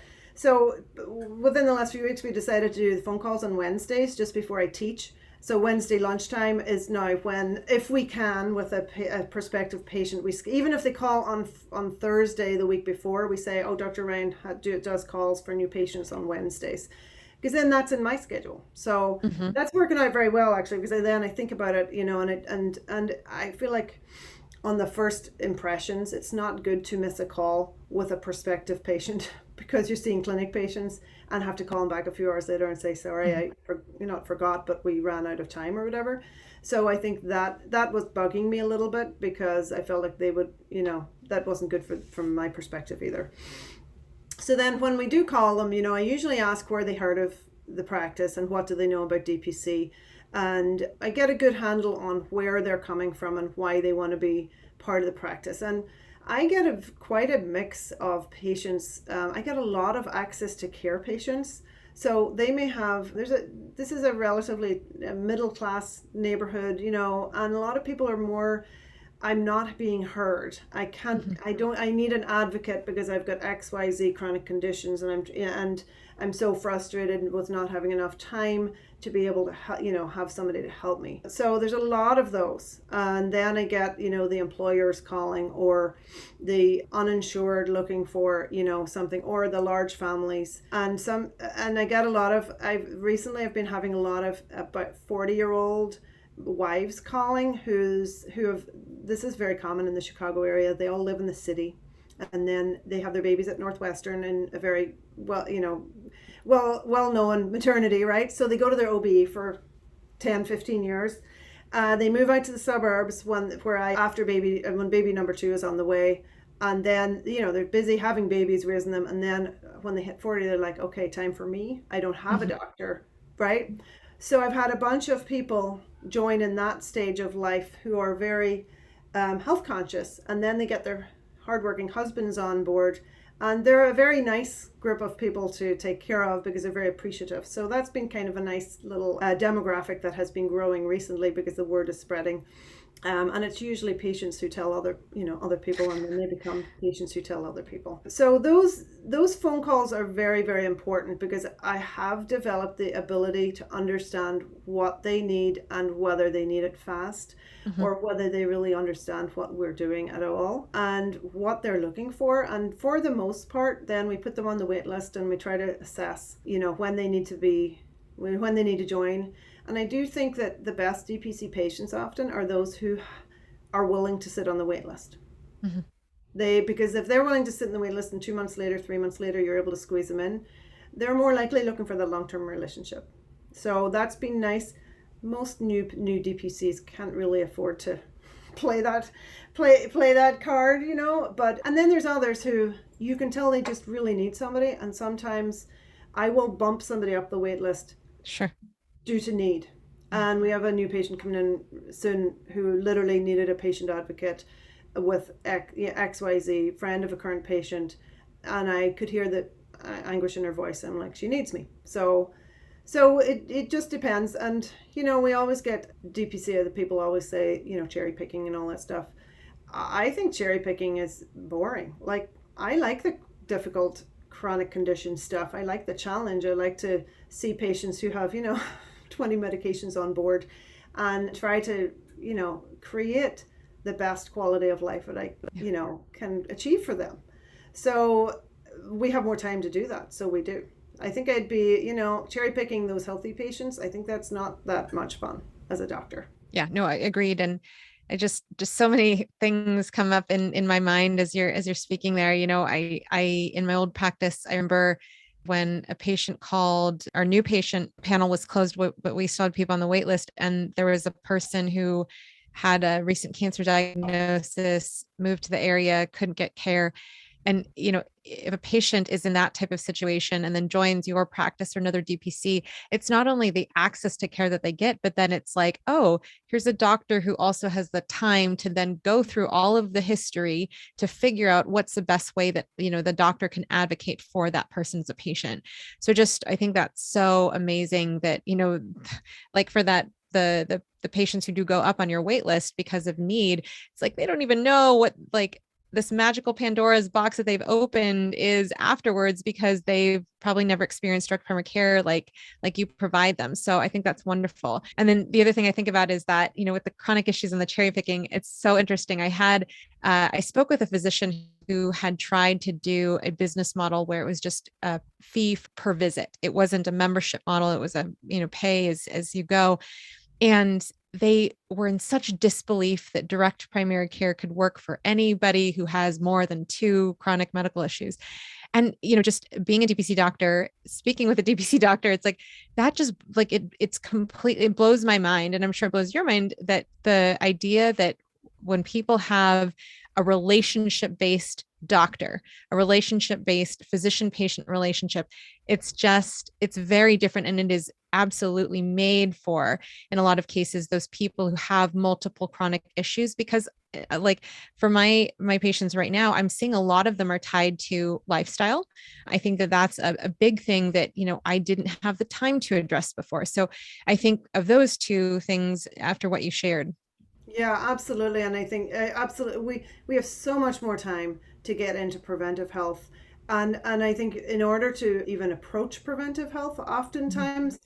within the last few weeks, we decided to do the phone calls on Wednesdays just before I teach. So Wednesday lunchtime is now when, if we can, with a prospective patient, even if they call on Thursday the week before, we say, oh, Dr. Ryan does calls for new patients on Wednesdays. Because then that's in my schedule. So that's working out very well, actually, because then I think about it, and I feel like on the first impressions, it's not good to miss a call with a prospective patient because you're seeing clinic patients and have to call them back a few hours later and say, sorry, I not forgot, but we ran out of time or whatever. So I think that was bugging me a little bit because I felt like they would, that wasn't good from my perspective either. So then when we do call them, I usually ask where they heard of the practice and what do they know about DPC. And I get a good handle on where they're coming from and why they want to be part of the practice. And I get quite a mix of patients. I get a lot of access to care patients. So they may have, this is a relatively middle class neighborhood, and a lot of people are more, I'm not being heard. I need an advocate because I've got XYZ chronic conditions and I'm so frustrated with not having enough time to be able to have somebody to help me. So there's a lot of those. And then I get, the employers calling or the uninsured looking for, something, or the large families. And I get I've been having a lot of about 40-year-old wives calling this is very common in the Chicago area. They all live in the city and then they have their babies at Northwestern in a very well-known maternity, right? So they go to their OB for 10, 15 years. They move out to the suburbs when baby number 2 is on the way. And then, they're busy having babies, raising them. And then when they hit 40, they're like, okay, time for me. I don't have a doctor, right? So I've had a bunch of people join in that stage of life who are very health conscious. And then they get their hardworking husbands on board. And they're a very nice group of people to take care of because they're very appreciative. So that's been kind of a nice little demographic that has been growing recently because the word is spreading. And it's usually patients who tell other people, and then they become patients who tell other people. So those phone calls are very, very important because I have developed the ability to understand what they need and whether they need it fast or whether they really understand what we're doing at all and what they're looking for. And for the most part, then we put them on the wait list and we try to assess, when they need to join. And I do think that the best DPC patients often are those who are willing to sit on the wait list. Because if they're willing to sit in the wait list and 2 months later, 3 months later, you're able to squeeze them in, they're more likely looking for the long-term relationship. So that's been nice. Most new DPCs can't really afford to play that card, and then there's others who you can tell they just really need somebody. And sometimes I will bump somebody up the wait list. Sure. Due to need. And we have a new patient coming in soon who literally needed a patient advocate with XYZ, friend of a current patient. And I could hear the anguish in her voice. I'm like, she needs me. So it just depends. And, we always get DPC, the people always say, cherry picking and all that stuff. I think cherry picking is boring. Like, I like the difficult chronic condition stuff. I like the challenge. I like to see patients who have, 20 medications on board and try to, create the best quality of life that I, can achieve for them. So we have more time to do that. So we do. I think I'd be, cherry picking those healthy patients. I think that's not that much fun as a doctor. Yeah, no, I agreed. And I just so many things come up in my mind as you're speaking there. I in my old practice, I remember when a patient called, our new patient panel was closed, but we still had people on the wait list. And there was a person who had a recent cancer diagnosis, moved to the area, couldn't get care. And, if a patient is in that type of situation and then joins your practice or another DPC, it's not only the access to care that they get, but then it's like, oh, here's a doctor who also has the time to then go through all of the history to figure out what's the best way that, the doctor can advocate for that person as a patient. So I think that's so amazing that, like for that, the patients who do go up on your wait list because of need, it's like they don't even know what this magical Pandora's box that they've opened is afterwards, because they've probably never experienced direct primary care like you provide them. So I think that's wonderful. And then the other thing I think about is that, with the chronic issues and the cherry picking, it's so interesting. I spoke with a physician who had tried to do a business model where it was just a fee per visit. It wasn't a membership model. It was a, pay as you go. And they were in such disbelief that direct primary care could work for anybody who has more than 2 chronic medical issues. And, just being a DPC doctor, speaking with a DPC doctor, it's like, that just it's completely, it blows my mind. And I'm sure it blows your mind, that the idea that when people have a relationship-based doctor, a relationship-based physician-patient relationship, it's very different. And it is absolutely made for, in a lot of cases, those people who have multiple chronic issues. Because for my patients right now, I'm seeing a lot of them are tied to lifestyle. I think that that's a big thing that, I didn't have the time to address before. So I think of those 2 things after what you shared. Yeah, absolutely. And I think absolutely we have so much more time to get into preventive health. And I think in order to even approach preventive health, oftentimes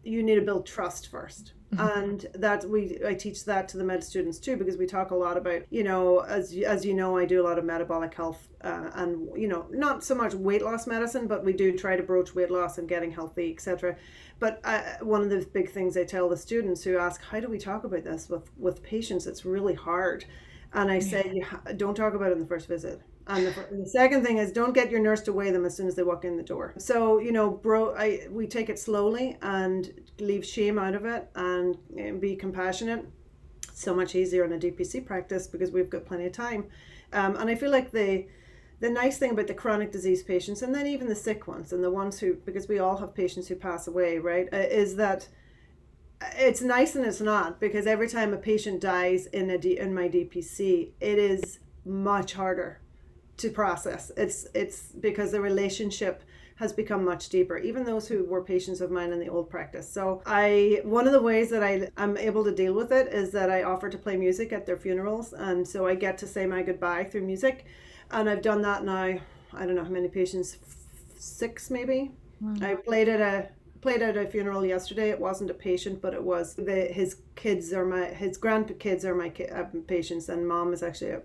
you need to build trust first. And I teach that to the med students too, because we talk a lot about, as you know, I do a lot of metabolic health, and not so much weight loss medicine, but we do try to broach weight loss and getting healthy, etc. But one of the big things I tell the students who ask, how do we talk about this with patients? It's really hard. And I say, don't talk about it in the first visit. And the second thing is, don't get your nurse to weigh them as soon as they walk in the door. So, we take it slowly and leave shame out of it and be compassionate. So much easier in a DPC practice because we've got plenty of time. And I feel like the nice thing about the chronic disease patients, and then even the sick ones and the ones who, because we all have patients who pass away, right, is that it's nice and it's not, because every time a patient dies in my DPC, it is much harder to process. It's because the relationship has become much deeper, even those who were patients of mine in the old practice. So one of the ways that I'm able to deal with it is that I offer to play music at their funerals, and so I get to say my goodbye through music. And I've done that now, I don't know how many patients, 6 maybe. I played at a funeral yesterday. It wasn't a patient, but it was his grandkids are my patients, and mom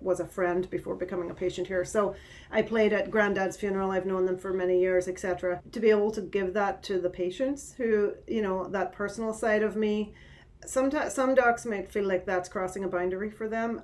was a friend before becoming a patient here. So I played at granddad's funeral. I've known them for many years, etc. To be able to give that to the patients who, that personal side of me. Sometimes some docs might feel like that's crossing a boundary for them.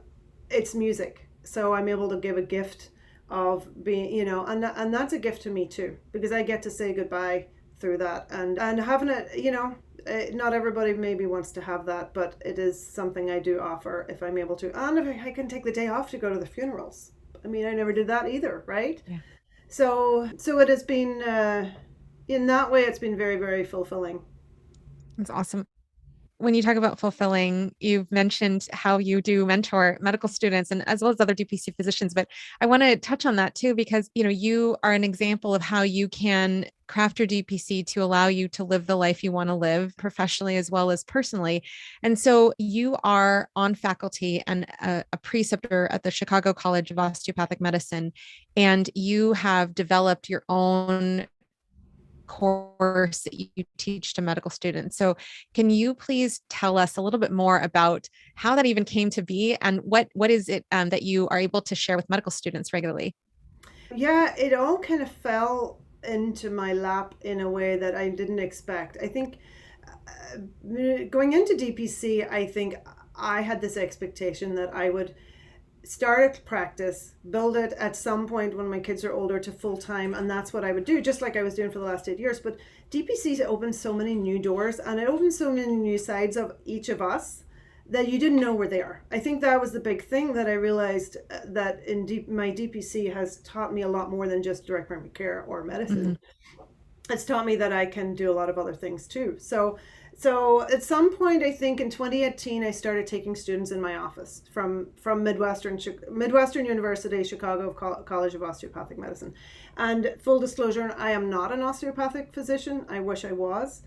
It's music. So I'm able to give a gift of being, and that's a gift to me too, because I get to say goodbye through that, and having it, not everybody maybe wants to have that, but it is something I do offer if I'm able to, and if I can take the day off to go to the funerals. I mean, I never did that either, right? Yeah. So it has been, in that way, it's been very, very fulfilling. That's awesome. When you talk about fulfilling, you've mentioned how you do mentor medical students and as well as other DPC physicians, but I want to touch on that too, because, you are an example of how you can craft your DPC to allow you to live the life you want to live professionally as well as personally. And so you are on faculty and a preceptor at the Chicago College of Osteopathic Medicine, and you have developed your own course that you teach to medical students. So can you please tell us a little bit more about how that even came to be, and what is it that you are able to share with medical students regularly? Yeah, it all kind of fell into my lap in a way that I didn't expect. I think going into DPC, I think I had this expectation that I would start a practice, build it at some point when my kids are older to full time, and that's what I would do, just like I was doing for the last 8 years. But DPC opened so many new doors, and it opened so many new sides of each of us that you didn't know were there. I think that was the big thing that I realized, that my DPC has taught me a lot more than just direct primary care or medicine. It's taught me that I can do a lot of other things too. So at some point, I think in 2018, I started taking students in my office from Midwestern University, Chicago College of Osteopathic Medicine. And full disclosure, I am not an osteopathic physician. I wish I was.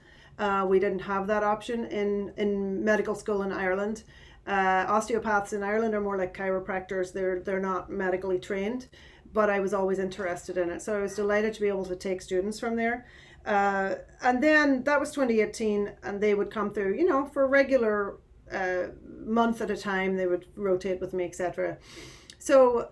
We didn't have that option in medical school in Ireland. Osteopaths in Ireland are more like chiropractors. They're not medically trained, but I was always interested in it. So I was delighted to be able to take students from there. And then that was 2018, and they would come through, for a regular month at a time. They would rotate with me, etc. So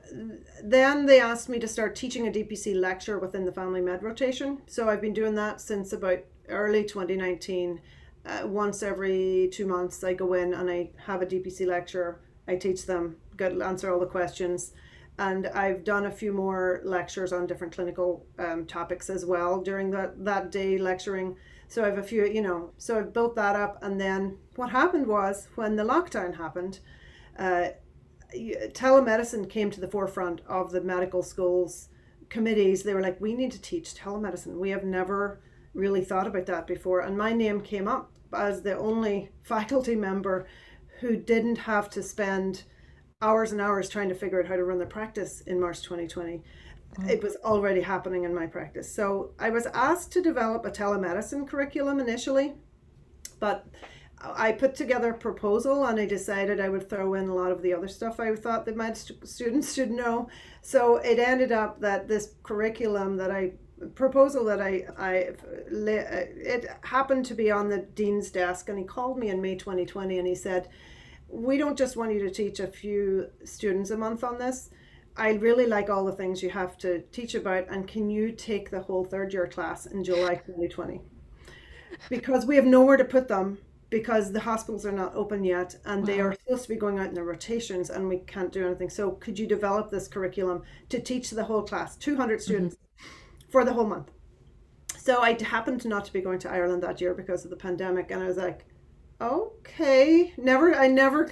then they asked me to start teaching a DPC lecture within the family med rotation. So I've been doing that since about early 2019. Once every 2 months, I go in and I have a DPC lecture. I teach them, answer all the questions. And I've done a few more lectures on different clinical topics as well during that day lecturing. So I have a few, so I've built that up. And then what happened was, when the lockdown happened, telemedicine came to the forefront of the medical schools committees. They were like, we need to teach telemedicine. We have never really thought about that before. And my name came up as the only faculty member who didn't have to spend hours and hours trying to figure out how to run their practice in March 2020. It was already happening in my practice. So I was asked to develop a telemedicine curriculum initially, but I put together a proposal, and I decided I would throw in a lot of the other stuff I thought that my students should know. So it ended up that this curriculum it happened to be on the dean's desk, and he called me in May 2020 and he said, we don't just want you to teach a few students a month on this. I really like all the things you have to teach about, and can you take the whole third year class in July 2020? Because we have nowhere to put them, because the hospitals are not open yet, and they are supposed to be going out in their rotations, and we can't do anything. So could you develop this curriculum to teach the whole class, 200 students, for the whole month? So I happened not to be going to Ireland that year because of the pandemic, and I was like, okay, I never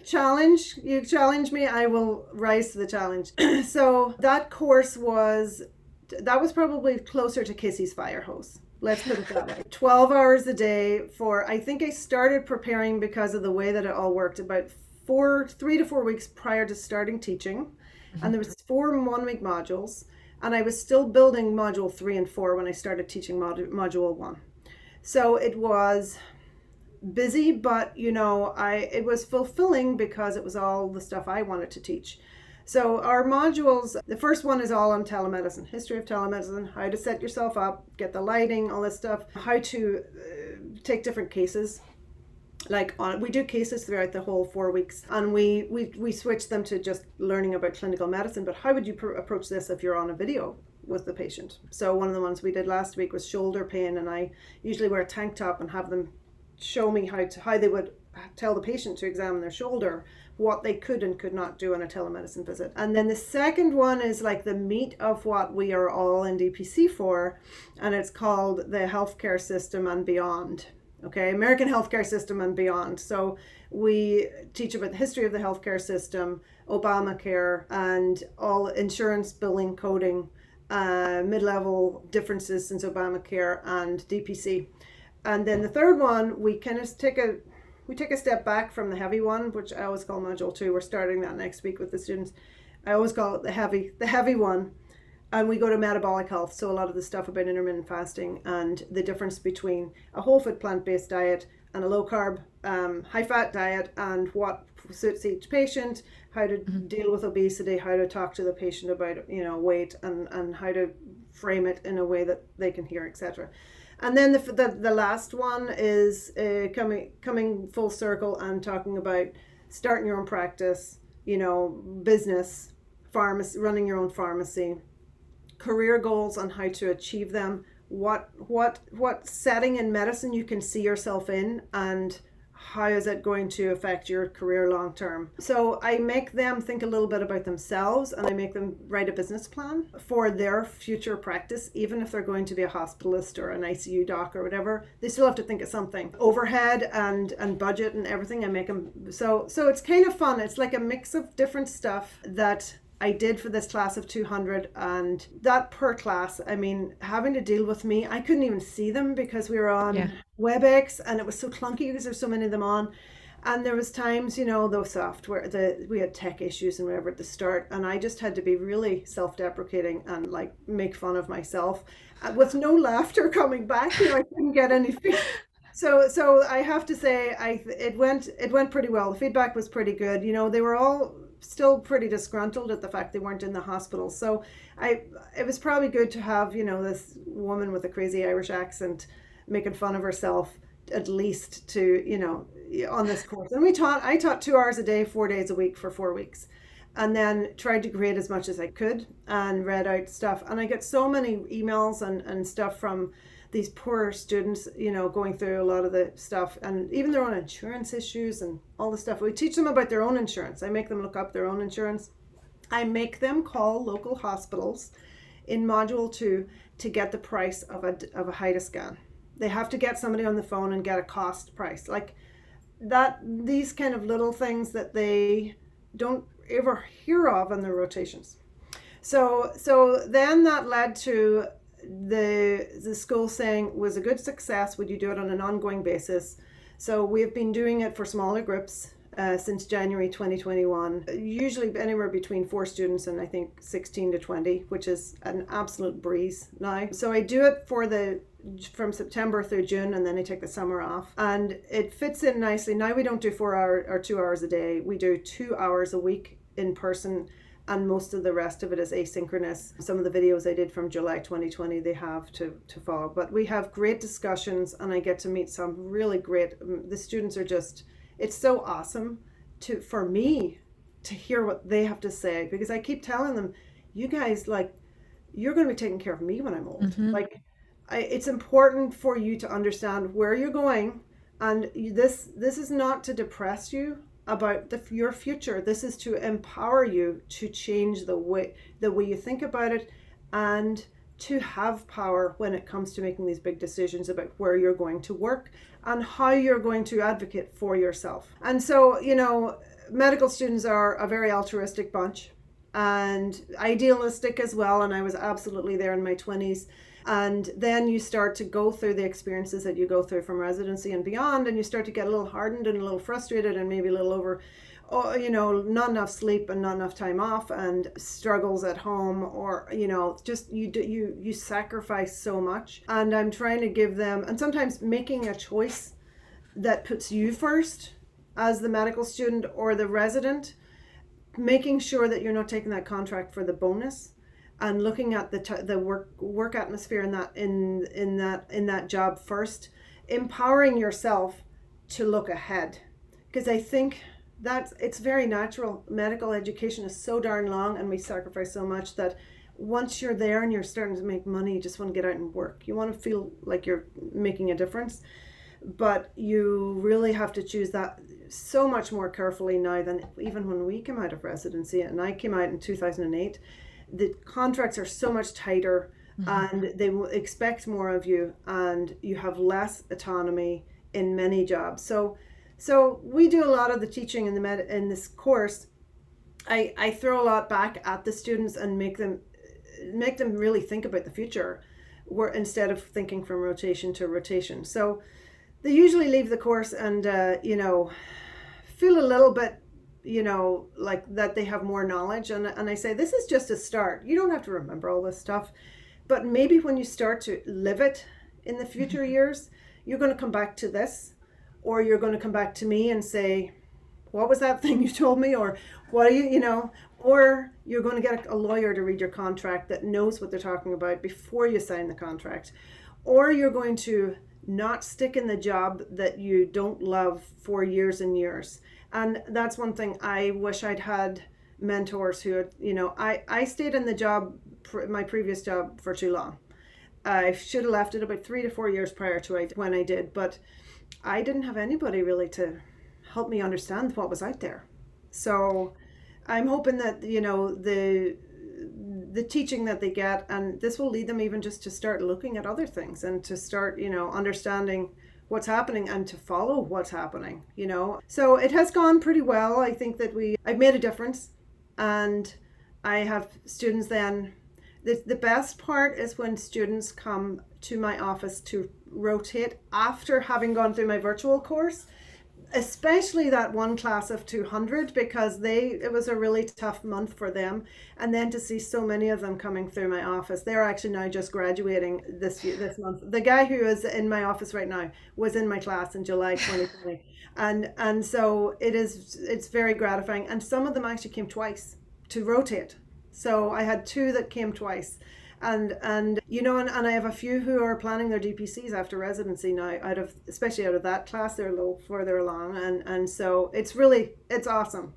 challenge. You challenge me, I will rise to the challenge. So that course was probably closer to Kissie's fire hose. Let's put it that way. 12 hours a day I think I started preparing, because of the way that it all worked, about 3 to 4 weeks prior to starting teaching. And there was 4 1-week modules, and I was still building module 3 and 4 when I started teaching module 1. So it was busy, but it was fulfilling, because it was all the stuff I wanted to teach. So our modules, the first one is all on telemedicine, history of telemedicine, how to set yourself up, get the lighting, all this stuff, how to take different cases. We do cases throughout the whole 4 weeks, and we switch them to just learning about clinical medicine. But how would you approach this if you're on a video with the patient? So one of the ones we did last week was shoulder pain, and I usually wear a tank top and have them show me how they would tell the patient to examine their shoulder, what they could and could not do on a telemedicine visit. And then the second one is like the meat of what we are all in DPC for, and it's called the healthcare system and beyond. Okay, American healthcare system and beyond. So we teach about the history of the healthcare system, Obamacare, and all insurance billing coding, mid-level differences since Obamacare, and DPC. And then the third one, we kind of take a step back from the heavy one, which I always call module 2. We're starting that next week with the students. I always call it the heavy one. And we go to metabolic health. So a lot of the stuff about intermittent fasting and the difference between a whole food plant-based diet and a low carb, high fat diet, and what suits each patient, how to deal with obesity, how to talk to the patient about, weight, and how to frame it in a way that they can hear, etc. And then the last one is coming full circle and talking about starting your own practice, business, pharmacy, running your own pharmacy, career goals on how to achieve them, what setting in medicine you can see yourself in, and how is it going to affect your career long term? So I make them think a little bit about themselves, and I make them write a business plan for their future practice. Even if they're going to be a hospitalist or an ICU doc or whatever, they still have to think of something. Overhead and budget and everything, I make them. So it's kind of fun. It's like a mix of different stuff that I did for this class of 200, and that per class, I mean, having to deal with me, I couldn't even see them because we were on WebEx, and it was so clunky because there's so many of them on. And there was times, you know, the software, we had tech issues and whatever at the start, and I just had to be really self-deprecating and like make fun of myself with no laughter coming back. You know, I couldn't get any feedback. So I have to say, it went pretty well. The feedback was pretty good. You know, they were all still pretty disgruntled at the fact they weren't in the hospital. So it was probably good to have, you know, this woman with a crazy Irish accent making fun of herself, at least, to, you know, on this course. And I taught 2 hours a day, 4 days a week for 4 weeks, and then tried to create as much as I could and read out stuff. And I get so many emails and stuff from these poor students, you know, going through a lot of the stuff, and even their own insurance issues and all the stuff. We teach them about their own insurance. I make them look up their own insurance. I make them call local hospitals in module 2 to get the price of a HIDA scan. They have to get somebody on the phone and get a cost price. Like that, these kind of little things that they don't ever hear of in their rotations. So then that led to the school saying, was a good success, would you do it on an ongoing basis? So we've been doing it for smaller groups since January 2021, usually anywhere between 4 students and I think 16 to 20, which is an absolute breeze now. So I do it from September through June, and then I take the summer off, and it fits in nicely. Now we don't do 4 hours or 2 hours a day. We do 2 hours a week in person, and most of the rest of it is asynchronous. Some of the videos I did from July 2020, they have to follow. But we have great discussions, and I get to meet some really great, the students are just, it's so awesome for me to hear what they have to say, because I keep telling them, you guys, like, you're going to be taking care of me when I'm old. Mm-hmm. Like, it's important for you to understand where you're going, and this is not to depress you about your future. This is to empower you to change the way you think about it, and to have power when it comes to making these big decisions about where you're going to work and how you're going to advocate for yourself. And so, you know, medical students are a very altruistic bunch and idealistic as well, and I was absolutely there in my 20s. And then you start to go through the experiences that you go through from residency and beyond, and you start to get a little hardened and a little frustrated and maybe a little over, you know, not enough sleep and not enough time off and struggles at home, or, you know, just you sacrifice so much. And I'm trying to give them, and sometimes making a choice that puts you first as the medical student or the resident, making sure that you're not taking that contract for the bonus, and looking at the work atmosphere in that job first, empowering yourself to look ahead, because I think that it's very natural. Medical education is so darn long, and we sacrifice so much that once you're there and you're starting to make money, you just want to get out and work. You want to feel like you're making a difference, but you really have to choose that so much more carefully now than even when we came out of residency. And I came out in 2008. The contracts are so much tighter, mm-hmm. and they will expect more of you, and you have less autonomy in many jobs. So we do a lot of the teaching in this course. I throw a lot back at the students and make them really think about the future, instead of thinking from rotation to rotation. So they usually leave the course and you know, feel a little bit, you know, like that they have more knowledge, and I say, this is just a start. You don't have to remember all this stuff, but maybe when you start to live it in the future years, you're going to come back to this, or you're going to come back to me and say, what was that thing you told me? Or what are you know, or you're going to get a lawyer to read your contract that knows what they're talking about before you sign the contract, or you're going to not stick in the job that you don't love for years and years. And that's one thing I wish I'd had mentors who had, you know, I stayed in the job, my previous job, for too long. I should have left it about 3 to 4 years prior to when I did, but I didn't have anybody really to help me understand what was out there. So I'm hoping that, the teaching that they get, and this will lead them even just to start looking at other things and to start, understanding what's happening and to follow what's happening. So it has gone pretty well. I think that I've made a difference, and I have students then. The best part is when students come to my office to rotate after having gone through my virtual course, especially that one class of 200, because it was a really tough month for them. And then to see so many of them coming through my office, they're actually now just graduating this month. The guy who is in my office right now was in my class in July 2020. And so it's very gratifying. And some of them actually came twice to rotate. So I had two that came twice. And I have a few who are planning their DPCs after residency now, especially out of that class. They're a little further along, and so it's awesome.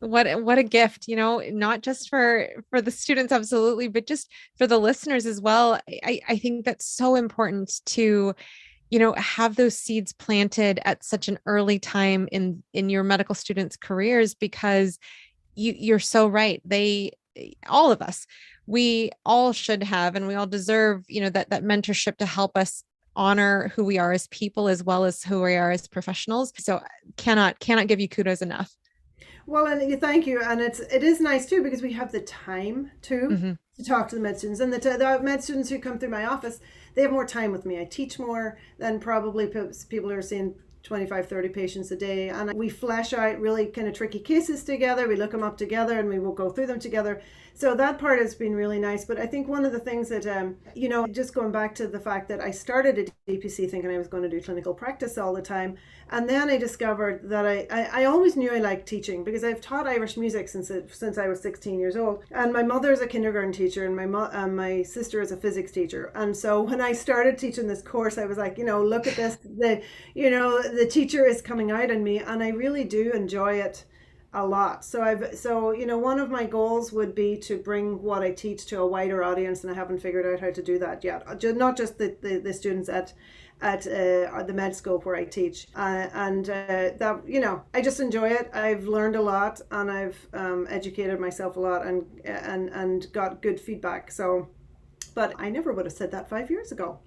What a gift, not just for the students, absolutely, but just for the listeners as well. I think that's so important to have those seeds planted at such an early time in your medical students' careers, because you're so right. All of us, we all should have, and we all deserve, that mentorship to help us honor who we are as people as well as who we are as professionals. So cannot give you kudos enough. Well, and thank you. And it is nice too, because we have the time to talk to the med students, and the med students who come through my office, they have more time with me. I teach more than probably people who are seeing 25, 30 patients a day. And we flesh out really kind of tricky cases together. We look them up together and we will go through them together. So that part has been really nice. But I think one of the things that, just going back to the fact that I started at DPC thinking I was going to do clinical practice all the time. And then I discovered that I always knew I liked teaching, because I've taught Irish music since I was 16 years old. And my mother is a kindergarten teacher, and my sister is a physics teacher. And so when I started teaching this course, I was like, look at this, the teacher is coming out in me, and I really do enjoy it a lot. So one of my goals would be to bring what I teach to a wider audience, and I haven't figured out how to do that yet. Not just the students at the med school where I teach, that I just enjoy it. I've learned a lot, and I've educated myself a lot, and got good feedback. So, but I never would have said that 5 years ago,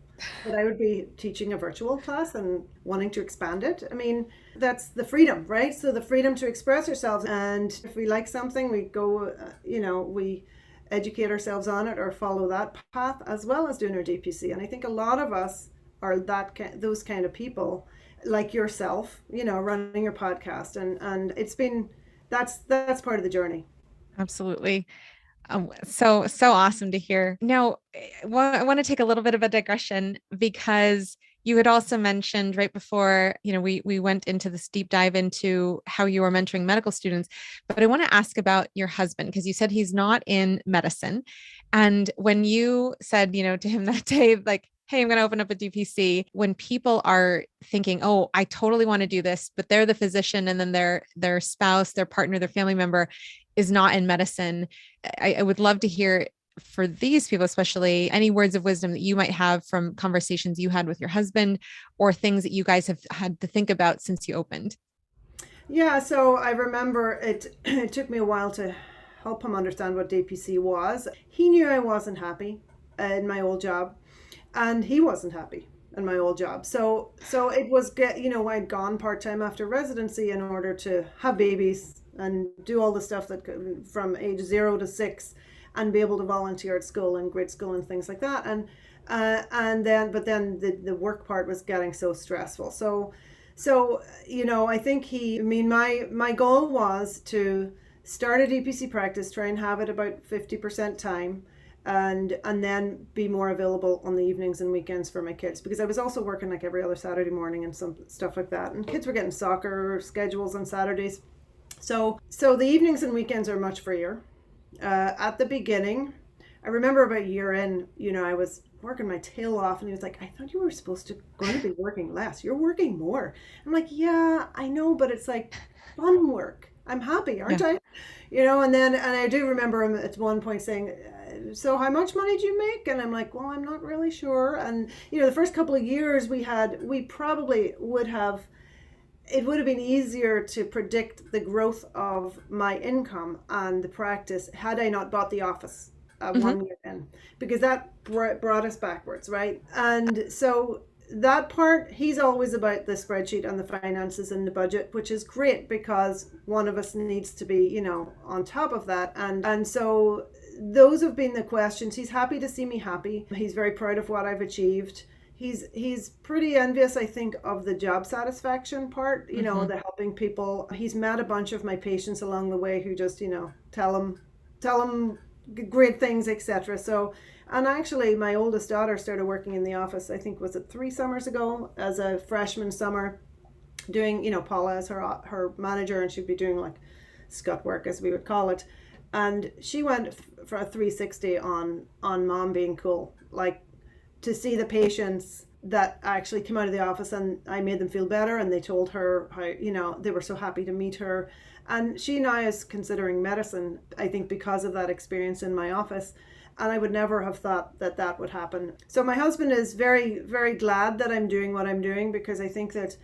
that I would be teaching a virtual class and wanting to expand it. I mean, that's the freedom, right? So the freedom to express ourselves, and if we like something, we go, we educate ourselves on it or follow that path, as well as doing our DPC. And I think a lot of us are those kind of people, like yourself, running your podcast, and it's been that's part of the journey. Absolutely. So awesome to hear. Now, I want to take a little bit of a digression, because you had also mentioned right before, we went into this deep dive into how you are mentoring medical students, but I want to ask about your husband, because you said he's not in medicine. And when you said, to him that day, like, hey, I'm going to open up a DPC, when people are thinking, oh, I totally want to do this, but they're the physician, and then their spouse, their partner, their family member is not in medicine. I would love to hear, for these people, especially, any words of wisdom that you might have from conversations you had with your husband, or things that you guys have had to think about since you opened. Yeah, so I remember it took me a while to help him understand what DPC was. He knew I wasn't happy in my old job, and he wasn't happy in my old job. So it was, I'd gone part-time after residency in order to have babies and do all the stuff that from age 0 to 6, and be able to volunteer at school and grade school and things like that. And then the work part was getting so stressful. So I think my goal was to start a DPC practice, try and have it about 50% time, and then be more available on the evenings and weekends for my kids, because I was also working like every other Saturday morning and some stuff like that, and kids were getting soccer schedules on Saturdays. So the evenings and weekends are much freer. At the beginning, I remember about a year in, I was working my tail off, and he was like, I thought you were going to be working less. You're working more. I'm like, yeah, I know, but it's like fun work. I'm happy, aren't I? And I do remember him at one point saying, so how much money do you make? And I'm like, well, I'm not really sure. And, the first couple of years we probably would have, it would have been easier to predict the growth of my income and the practice had I not bought the office 1 year in, because that brought us backwards, right? And so that part, he's always about the spreadsheet and the finances and the budget, which is great because one of us needs to be, on top of that. And so those have been the questions. He's happy to see me happy. He's very proud of what I've achieved. He's pretty envious, I think, of the job satisfaction part, the helping people. He's met a bunch of my patients along the way who just, tell him great things, etc. So, and actually my oldest daughter started working in the office, I think, was it 3 summers ago, as a freshman summer, doing, Paula as her manager, and she'd be doing like scut work, as we would call it. And she went for a 360 on mom being cool, like to see the patients that actually came out of the office and I made them feel better, and they told her how, they were so happy to meet her. And she now is considering medicine, I think, because of that experience in my office. And I would never have thought that that would happen. So my husband is very, very glad that I'm doing what I'm doing, because I think that,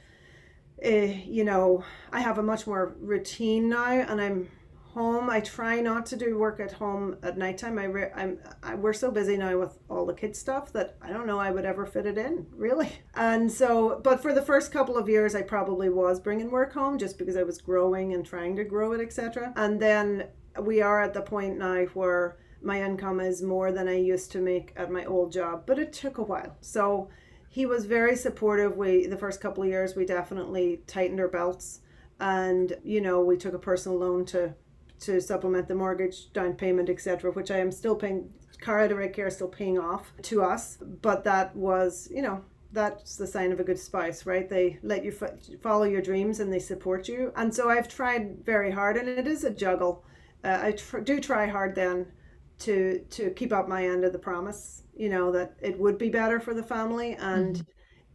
I have a much more routine now, and I'm home. I try not to do work at home at nighttime. We're so busy now with all the kids stuff that I don't know I would ever fit it in, really. And so, but for the first couple of years, I probably was bringing work home just because I was growing and trying to grow it, etc. And then we are at the point now where my income is more than I used to make at my old job, but it took a while. So he was very supportive. The first couple of years, we definitely tightened our belts, and, we took a personal loan to supplement the mortgage, down payment, etc., which I am still paying. Cara Direct Care is still paying off to us, but that was, that's the sign of a good spouse, right? They let you follow your dreams and they support you. And so I've tried very hard, and it is a juggle. I do try hard then to keep up my end of the promise, that it would be better for the family. And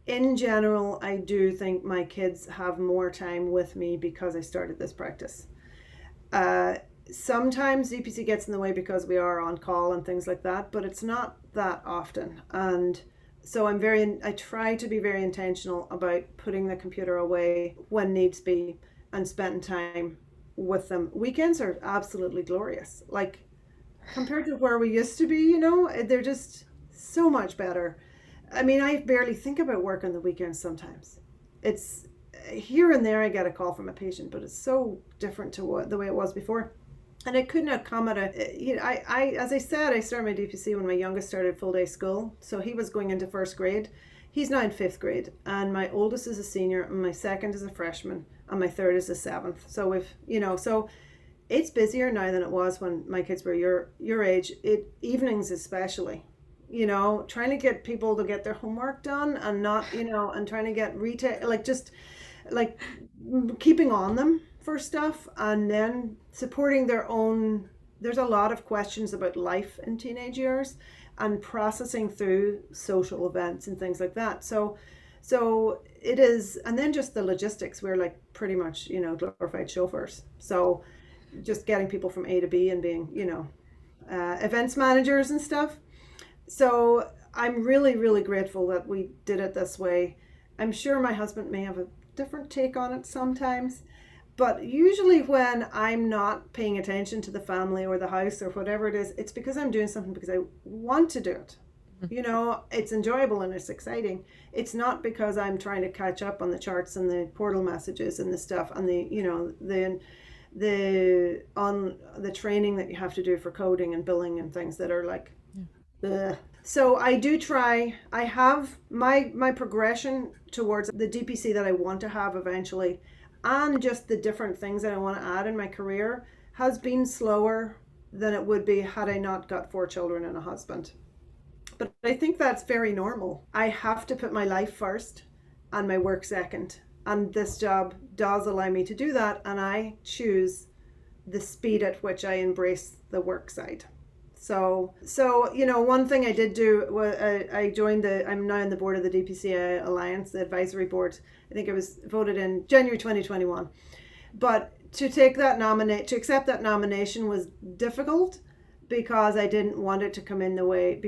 in general, I do think my kids have more time with me because I started this practice. Sometimes DPC gets in the way because we are on call and things like that, but it's not that often. And so I try to be very intentional about putting the computer away when needs be and spending time with them. Weekends are absolutely glorious. Like, compared to where we used to be, they're just so much better. I mean, I barely think about work on the weekends sometimes. It's here and there I get a call from a patient, but it's so different to the way it was before. And it couldn't have come at as I said, I started my DPC when my youngest started full day school. So he was going into first grade. He's now in 5th grade, and my oldest is a senior, and my second is a freshman, and my third is a 7th. So so it's busier now than it was when my kids were your age. Evenings especially, trying to get people to get their homework done, and not, and trying to get retail, like keeping on them for stuff, and then supporting their own. There's a lot of questions about life in teenage years and processing through social events and things like that. So it is, and then just the logistics. We're like pretty much, glorified chauffeurs. So just getting people from A to B and being, events managers and stuff. So I'm really, really grateful that we did it this way. I'm sure my husband may have a different take on it sometimes, but usually when I'm not paying attention to the family or the house or whatever it is, it's because I'm doing something because I want to do it. It's enjoyable and it's exciting. It's not because I'm trying to catch up on the charts and the portal messages and the stuff and the training that you have to do for coding and billing and things that are like, ugh. So I do try. I have my progression towards the DPC that I want to have eventually, and just the different things that I want to add in my career has been slower than it would be had I not got 4 children and a husband. But I think that's very normal. I have to put my life first and my work second. And this job does allow me to do that, and I choose the speed at which I embrace the work side. So one thing I did do was I joined I'm now on the board of the DPC Alliance, the advisory board. I think it was voted in January 2021. But to accept that nomination was difficult because I didn't want it to come in the way,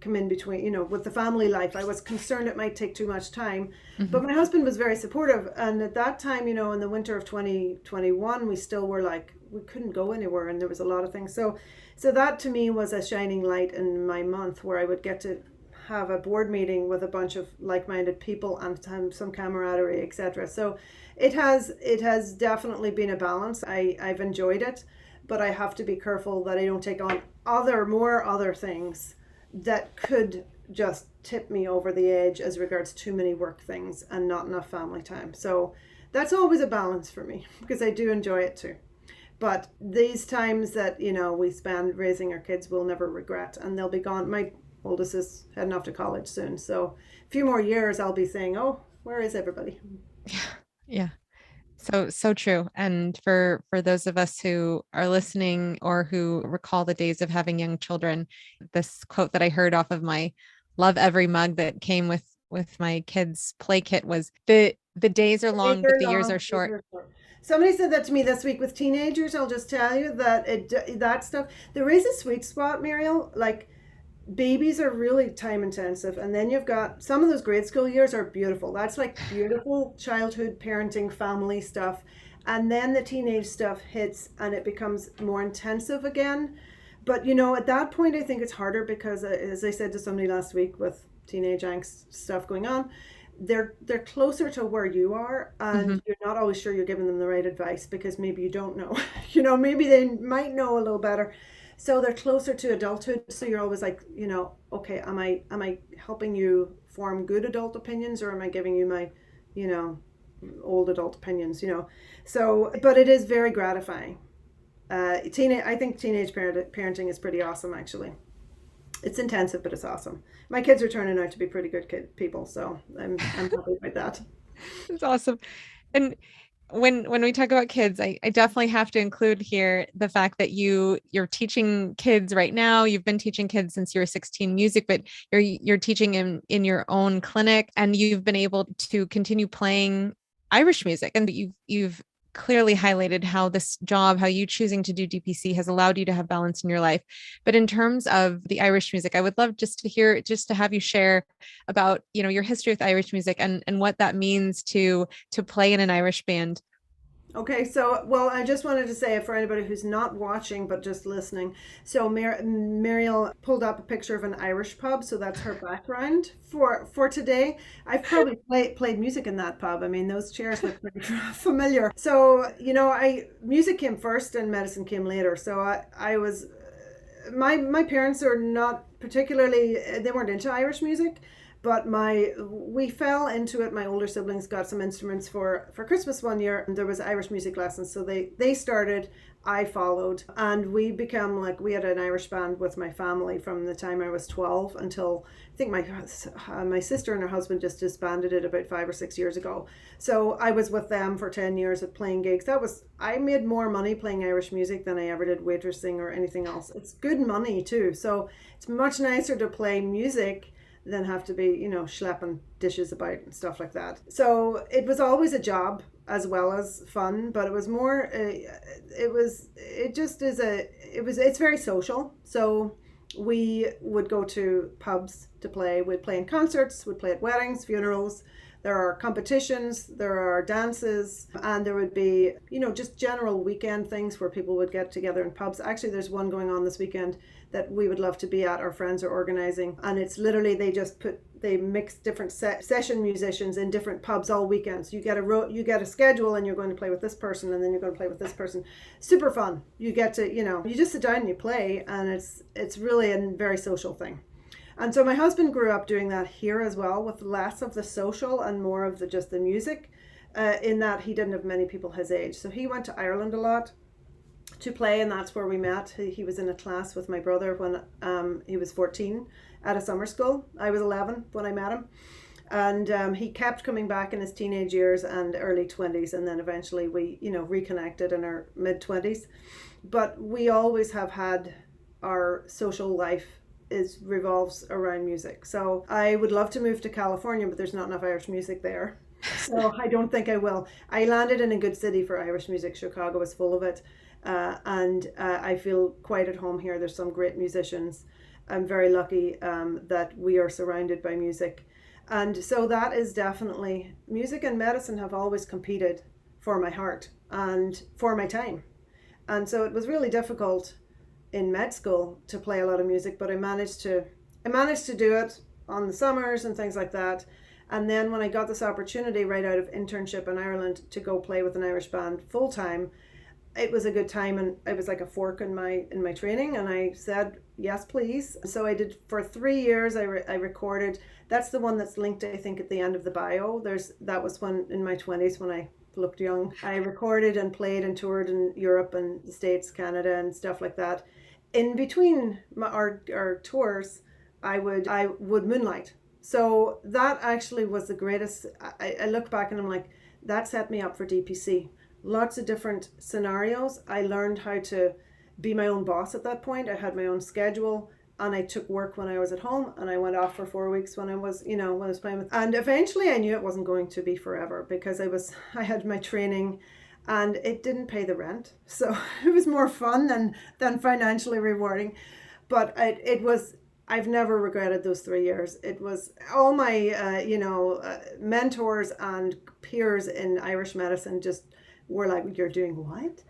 come in between, with the family life. I was concerned it might take too much time. But my husband was very supportive. And at that time, in the winter of 2021, we still were like, we couldn't go anywhere, and there was a lot of things. So that to me was a shining light in my month, where I would get to have a board meeting with a bunch of like-minded people and some camaraderie, etc. So it has definitely been a balance. I've enjoyed it, but I have to be careful that I don't take on other things that could just tip me over the edge as regards too many work things and not enough family time. So that's always a balance for me, because I do enjoy it too. But these times that, we spend raising our kids, we'll never regret, and they'll be gone. My oldest is heading off to college soon. So a few more years, I'll be saying, oh, where is everybody? Yeah. So true. And for those of us who are listening or who recall the days of having young children, this quote that I heard off of my Love Every mug that came with my kids' play kit was, the days are long, but the years are short. Somebody said that to me this week with teenagers. I'll just tell you that that stuff, there is a sweet spot, Muriel. Like, babies are really time intensive, and then you've got some of those grade school years are beautiful. That's like beautiful childhood parenting, family stuff, and then the teenage stuff hits and it becomes more intensive again. But at that point, I think it's harder because, as I said to somebody last week, with teenage angst stuff going on, they're closer to where you are, and you're not always sure you're giving them the right advice, because maybe you don't know. Maybe they might know a little better. So they're closer to adulthood. So you're always like, okay, am I helping you form good adult opinions, or am I giving you my, old adult opinions, So, but it is very gratifying. I think teenage parenting is pretty awesome, actually. It's intensive, but it's awesome. My kids are turning out to be pretty good people, so I'm happy with that. It's awesome. And when we talk about kids, I definitely have to include here the fact that you're teaching kids right now. You've been teaching kids since you were 16 music, but you're teaching in your own clinic, and you've been able to continue playing Irish music. And you've clearly highlighted how this job, how you choosing to do DPC has allowed you to have balance in your life. But in terms of the Irish music, I would love just to have you share about, your history with Irish music and what that means to play in an Irish band. Okay, so, well, I just wanted to say, for anybody who's not watching but just listening, so Muriel pulled up a picture of an Irish pub, so that's her background for today. I've probably played music in that pub. I mean, those chairs look pretty familiar. So, music came first and medicine came later. So I was, my parents are not particularly, they weren't into Irish music. But we fell into it. My older siblings got some instruments for Christmas one year, and there was Irish music lessons. So they started, I followed, and we had an Irish band with my family from the time I was 12 until, I think my sister and her husband just disbanded it about 5 or 6 years ago. So I was with them for 10 years of playing gigs. I made more money playing Irish music than I ever did waitressing or anything else. It's good money too. So it's much nicer to play music than have to be, schlepping dishes about and stuff like that. So it was always a job as well as fun, but it was more, it's very social. So we would go to pubs to play. We'd play in concerts, we'd play at weddings, funerals. There are competitions, there are dances, and there would be, just general weekend things where people would get together in pubs. Actually, there's one going on this weekend that we would love to be at. Our friends are organizing, and it's literally they mix different session musicians in different pubs all weekend. So you get a schedule, and you're going to play with this person, and then you're going to play with this person. Super fun. You get to, you just sit down and you play, and it's really a very social thing. And so my husband grew up doing that here as well, with less of the social and more of just the music, in that he didn't have many people his age. So he went to Ireland a lot to play, and that's where we met. He was in a class with my brother when he was 14 at a summer school. I was 11 when I met him. And he kept coming back in his teenage years and early 20s, and then eventually we, reconnected in our mid-20s. But we always have had our social life revolves around music. So I would love to move to California, but there's not enough Irish music there. So I don't think I will. I landed in a good city for Irish music. Chicago was full of it. And I feel quite at home here. There's some great musicians. I'm very lucky that we are surrounded by music. And so that is definitely, music and medicine have always competed for my heart and for my time. And so it was really difficult in med school to play a lot of music, but I managed to do it on the summers and things like that. And then when I got this opportunity right out of internship in Ireland to go play with an Irish band full time, it was a good time, and it was like a fork in my training, and I said yes please. So I did for 3 years. I recorded. That's the one that's linked, I think, at the end of the bio. That was when in my 20s, when I looked young. I recorded and played and toured in Europe and the States, Canada, and stuff like that. In between our tours, I would moonlight. So that actually was the greatest. I look back and I'm like, that set me up for DPC. Lots of different scenarios. I learned how to be my own boss at that point. I had my own schedule, and I took work when I was at home, and I went off for 4 weeks when I was playing with. And eventually I knew it wasn't going to be forever, because I had my training and it didn't pay the rent. So it was more fun than financially rewarding. But it was, I've never regretted those 3 years. It was all my, mentors and peers in Irish medicine just were like, "You're doing what?"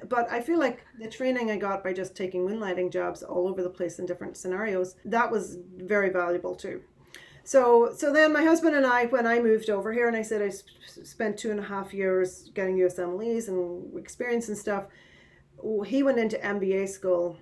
But I feel like the training I got by just taking moonlighting jobs all over the place in different scenarios, that was very valuable too. So then my husband and I, when I moved over here, and I said I spent 2.5 years getting USMLEs and experience and stuff, he went into MBA school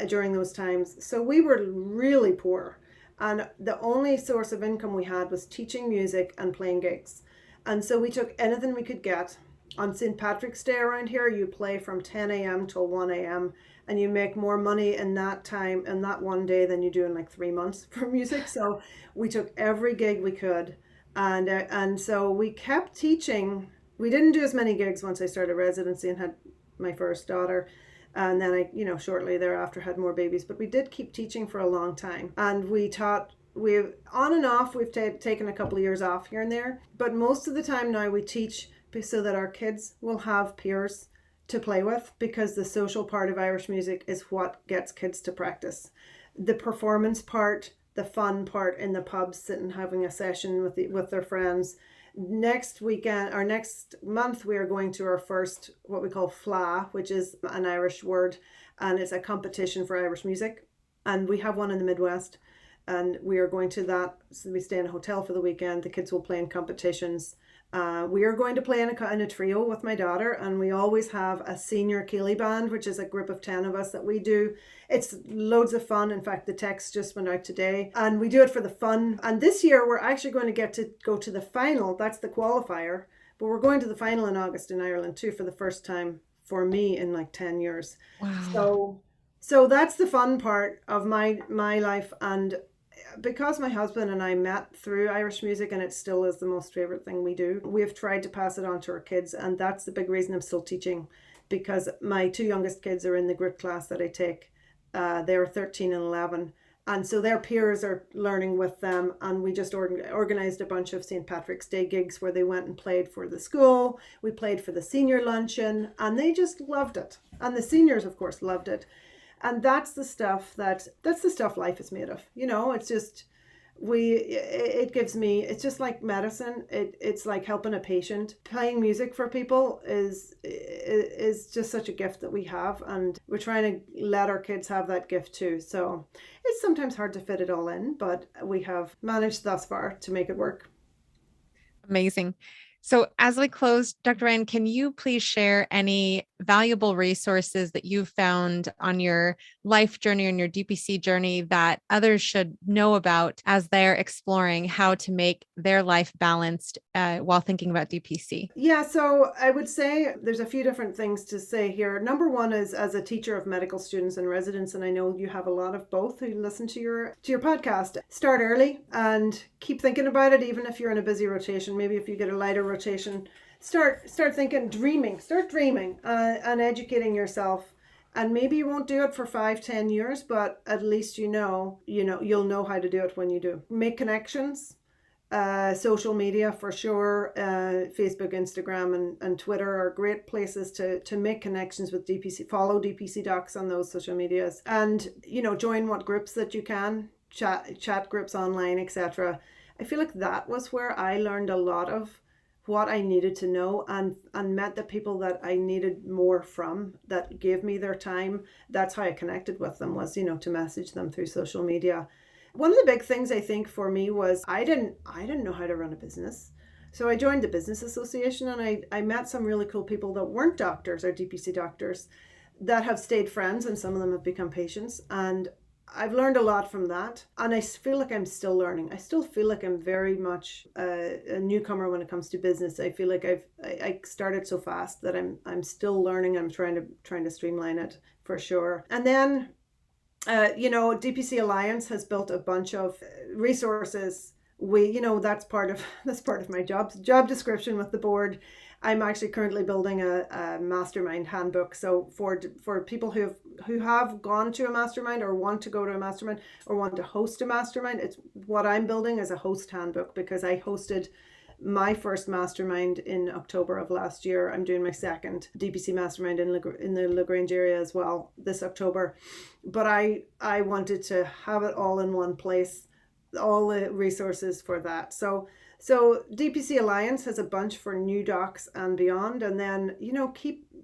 during those times. So we were really poor. And the only source of income we had was teaching music and playing gigs. And so we took anything we could get. On St. Patrick's Day around here, you play from 10 a.m. till 1 a.m. and you make more money in that time, in that one day, than you do in like 3 months for music. So we took every gig we could. And so we kept teaching. We didn't do as many gigs once I started residency and had my first daughter. And then I, shortly thereafter had more babies. But we did keep teaching for a long time. And we taught. We've on and off, we've taken a couple of years off here and there, but most of the time now we teach so that our kids will have peers to play with, because the social part of Irish music is what gets kids to practice. The performance part, the fun part in the pubs, sitting having a session with their friends. Next weekend or next month, we are going to our first, what we call FLA, which is an Irish word, and it's a competition for Irish music, and we have one in the Midwest. And we are going to that. So we stay in a hotel for the weekend. The kids will play in competitions. We are going to play in a trio with my daughter, and we always have a senior Keeley band, which is a group of 10 of us that we do. It's loads of fun. In fact, the text just went out today, and we do it for the fun. And this year we're actually going to get to go to the final. That's the qualifier, but we're going to the final in August in Ireland too, for the first time for me in like 10 years. Wow. So that's the fun part of my life. And because my husband and I met through Irish music, and it still is the most favorite thing we do, we have tried to pass it on to our kids. And that's the big reason I'm still teaching, because my two youngest kids are in the group class that I take. They're 13 and 11. And so their peers are learning with them. And we just organized a bunch of St. Patrick's Day gigs where they went and played for the school. We played for the senior luncheon, and they just loved it. And the seniors, of course, loved it. And that's the stuff life is made of. It's just, it's just like medicine. It's like helping a patient. Playing music for people is just such a gift that we have. And we're trying to let our kids have that gift too. So it's sometimes hard to fit it all in, but we have managed thus far to make it work. Amazing. So as we close, Dr. Ryan, can you please share any valuable resources that you've found on your life journey and your DPC journey that others should know about as they're exploring how to make their life balanced while thinking about DPC? Yeah, so I would say there's a few different things to say here. Number one is, as a teacher of medical students and residents, and I know you have a lot of both who listen to your podcast, start early and keep thinking about it, even if you're in a busy rotation. Maybe if you get a lighter rotation, start thinking, start dreaming and educating yourself. And maybe you won't do it for 5-10 years, but at least you'll know how to do it when you do. Make connections. Social media for sure. Facebook, Instagram, and Twitter are great places to make connections with DPC. Follow DPC docs on those social medias, and join what groups that you can, chat groups online, etc. I feel like that was where I learned a lot of what I needed to know, and met the people that I needed more from, that gave me their time. That's how I connected with them, was to message them through social media. One of the big things I think for me was I didn't know how to run a business. So I joined the business association, and I met some really cool people that weren't doctors or DPC doctors, that have stayed friends, and some of them have become patients, and I've learned a lot from that, and I feel like I'm still learning. I still feel like I'm very much a newcomer when it comes to business. I feel like I started so fast that I'm still learning. I'm trying to streamline it for sure. And then DPC Alliance has built a bunch of resources. That's part of my job description with the board. I'm actually currently building a mastermind handbook. So for people who have gone to a mastermind, or want to go to a mastermind, or want to host a mastermind, it's what I'm building as a host handbook, because I hosted my first mastermind in October of last year. I'm doing my second DPC mastermind in the LaGrange area as well this October. But I wanted to have it all in one place, all the resources for that. So DPC Alliance has a bunch for new docs and beyond. And then,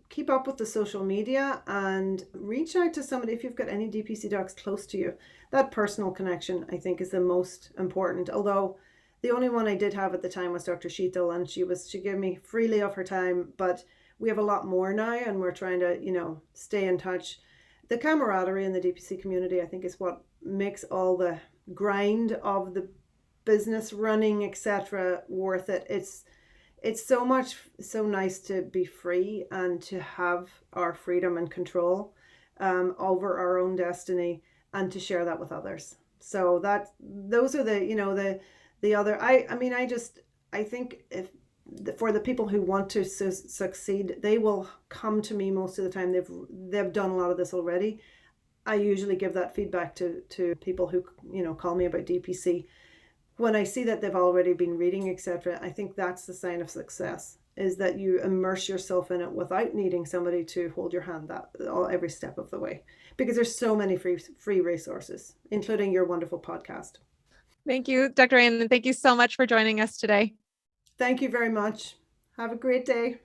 keep up with the social media, and reach out to somebody if you've got any DPC docs close to you. That personal connection, I think, is the most important. Although the only one I did have at the time was Dr. Sheetal, and she gave me freely of her time, but we have a lot more now, and we're trying to, stay in touch. The camaraderie in the DPC community, I think, is what makes all the grind of the business running, etc., worth it. It's so nice to be free, and to have our freedom and control over our own destiny, and to share that with others. So those are the other. I think if for the people who want to succeed, they will come to me most of the time. They've done a lot of this already. I usually give that feedback to people who call me about DPC. When I see that they've already been reading, etc., I think that's the sign of success, is that you immerse yourself in it without needing somebody to hold your hand every step of the way. Because there's so many free resources, including your wonderful podcast. Thank you, Dr. Ryan, and thank you so much for joining us today. Thank you very much. Have a great day.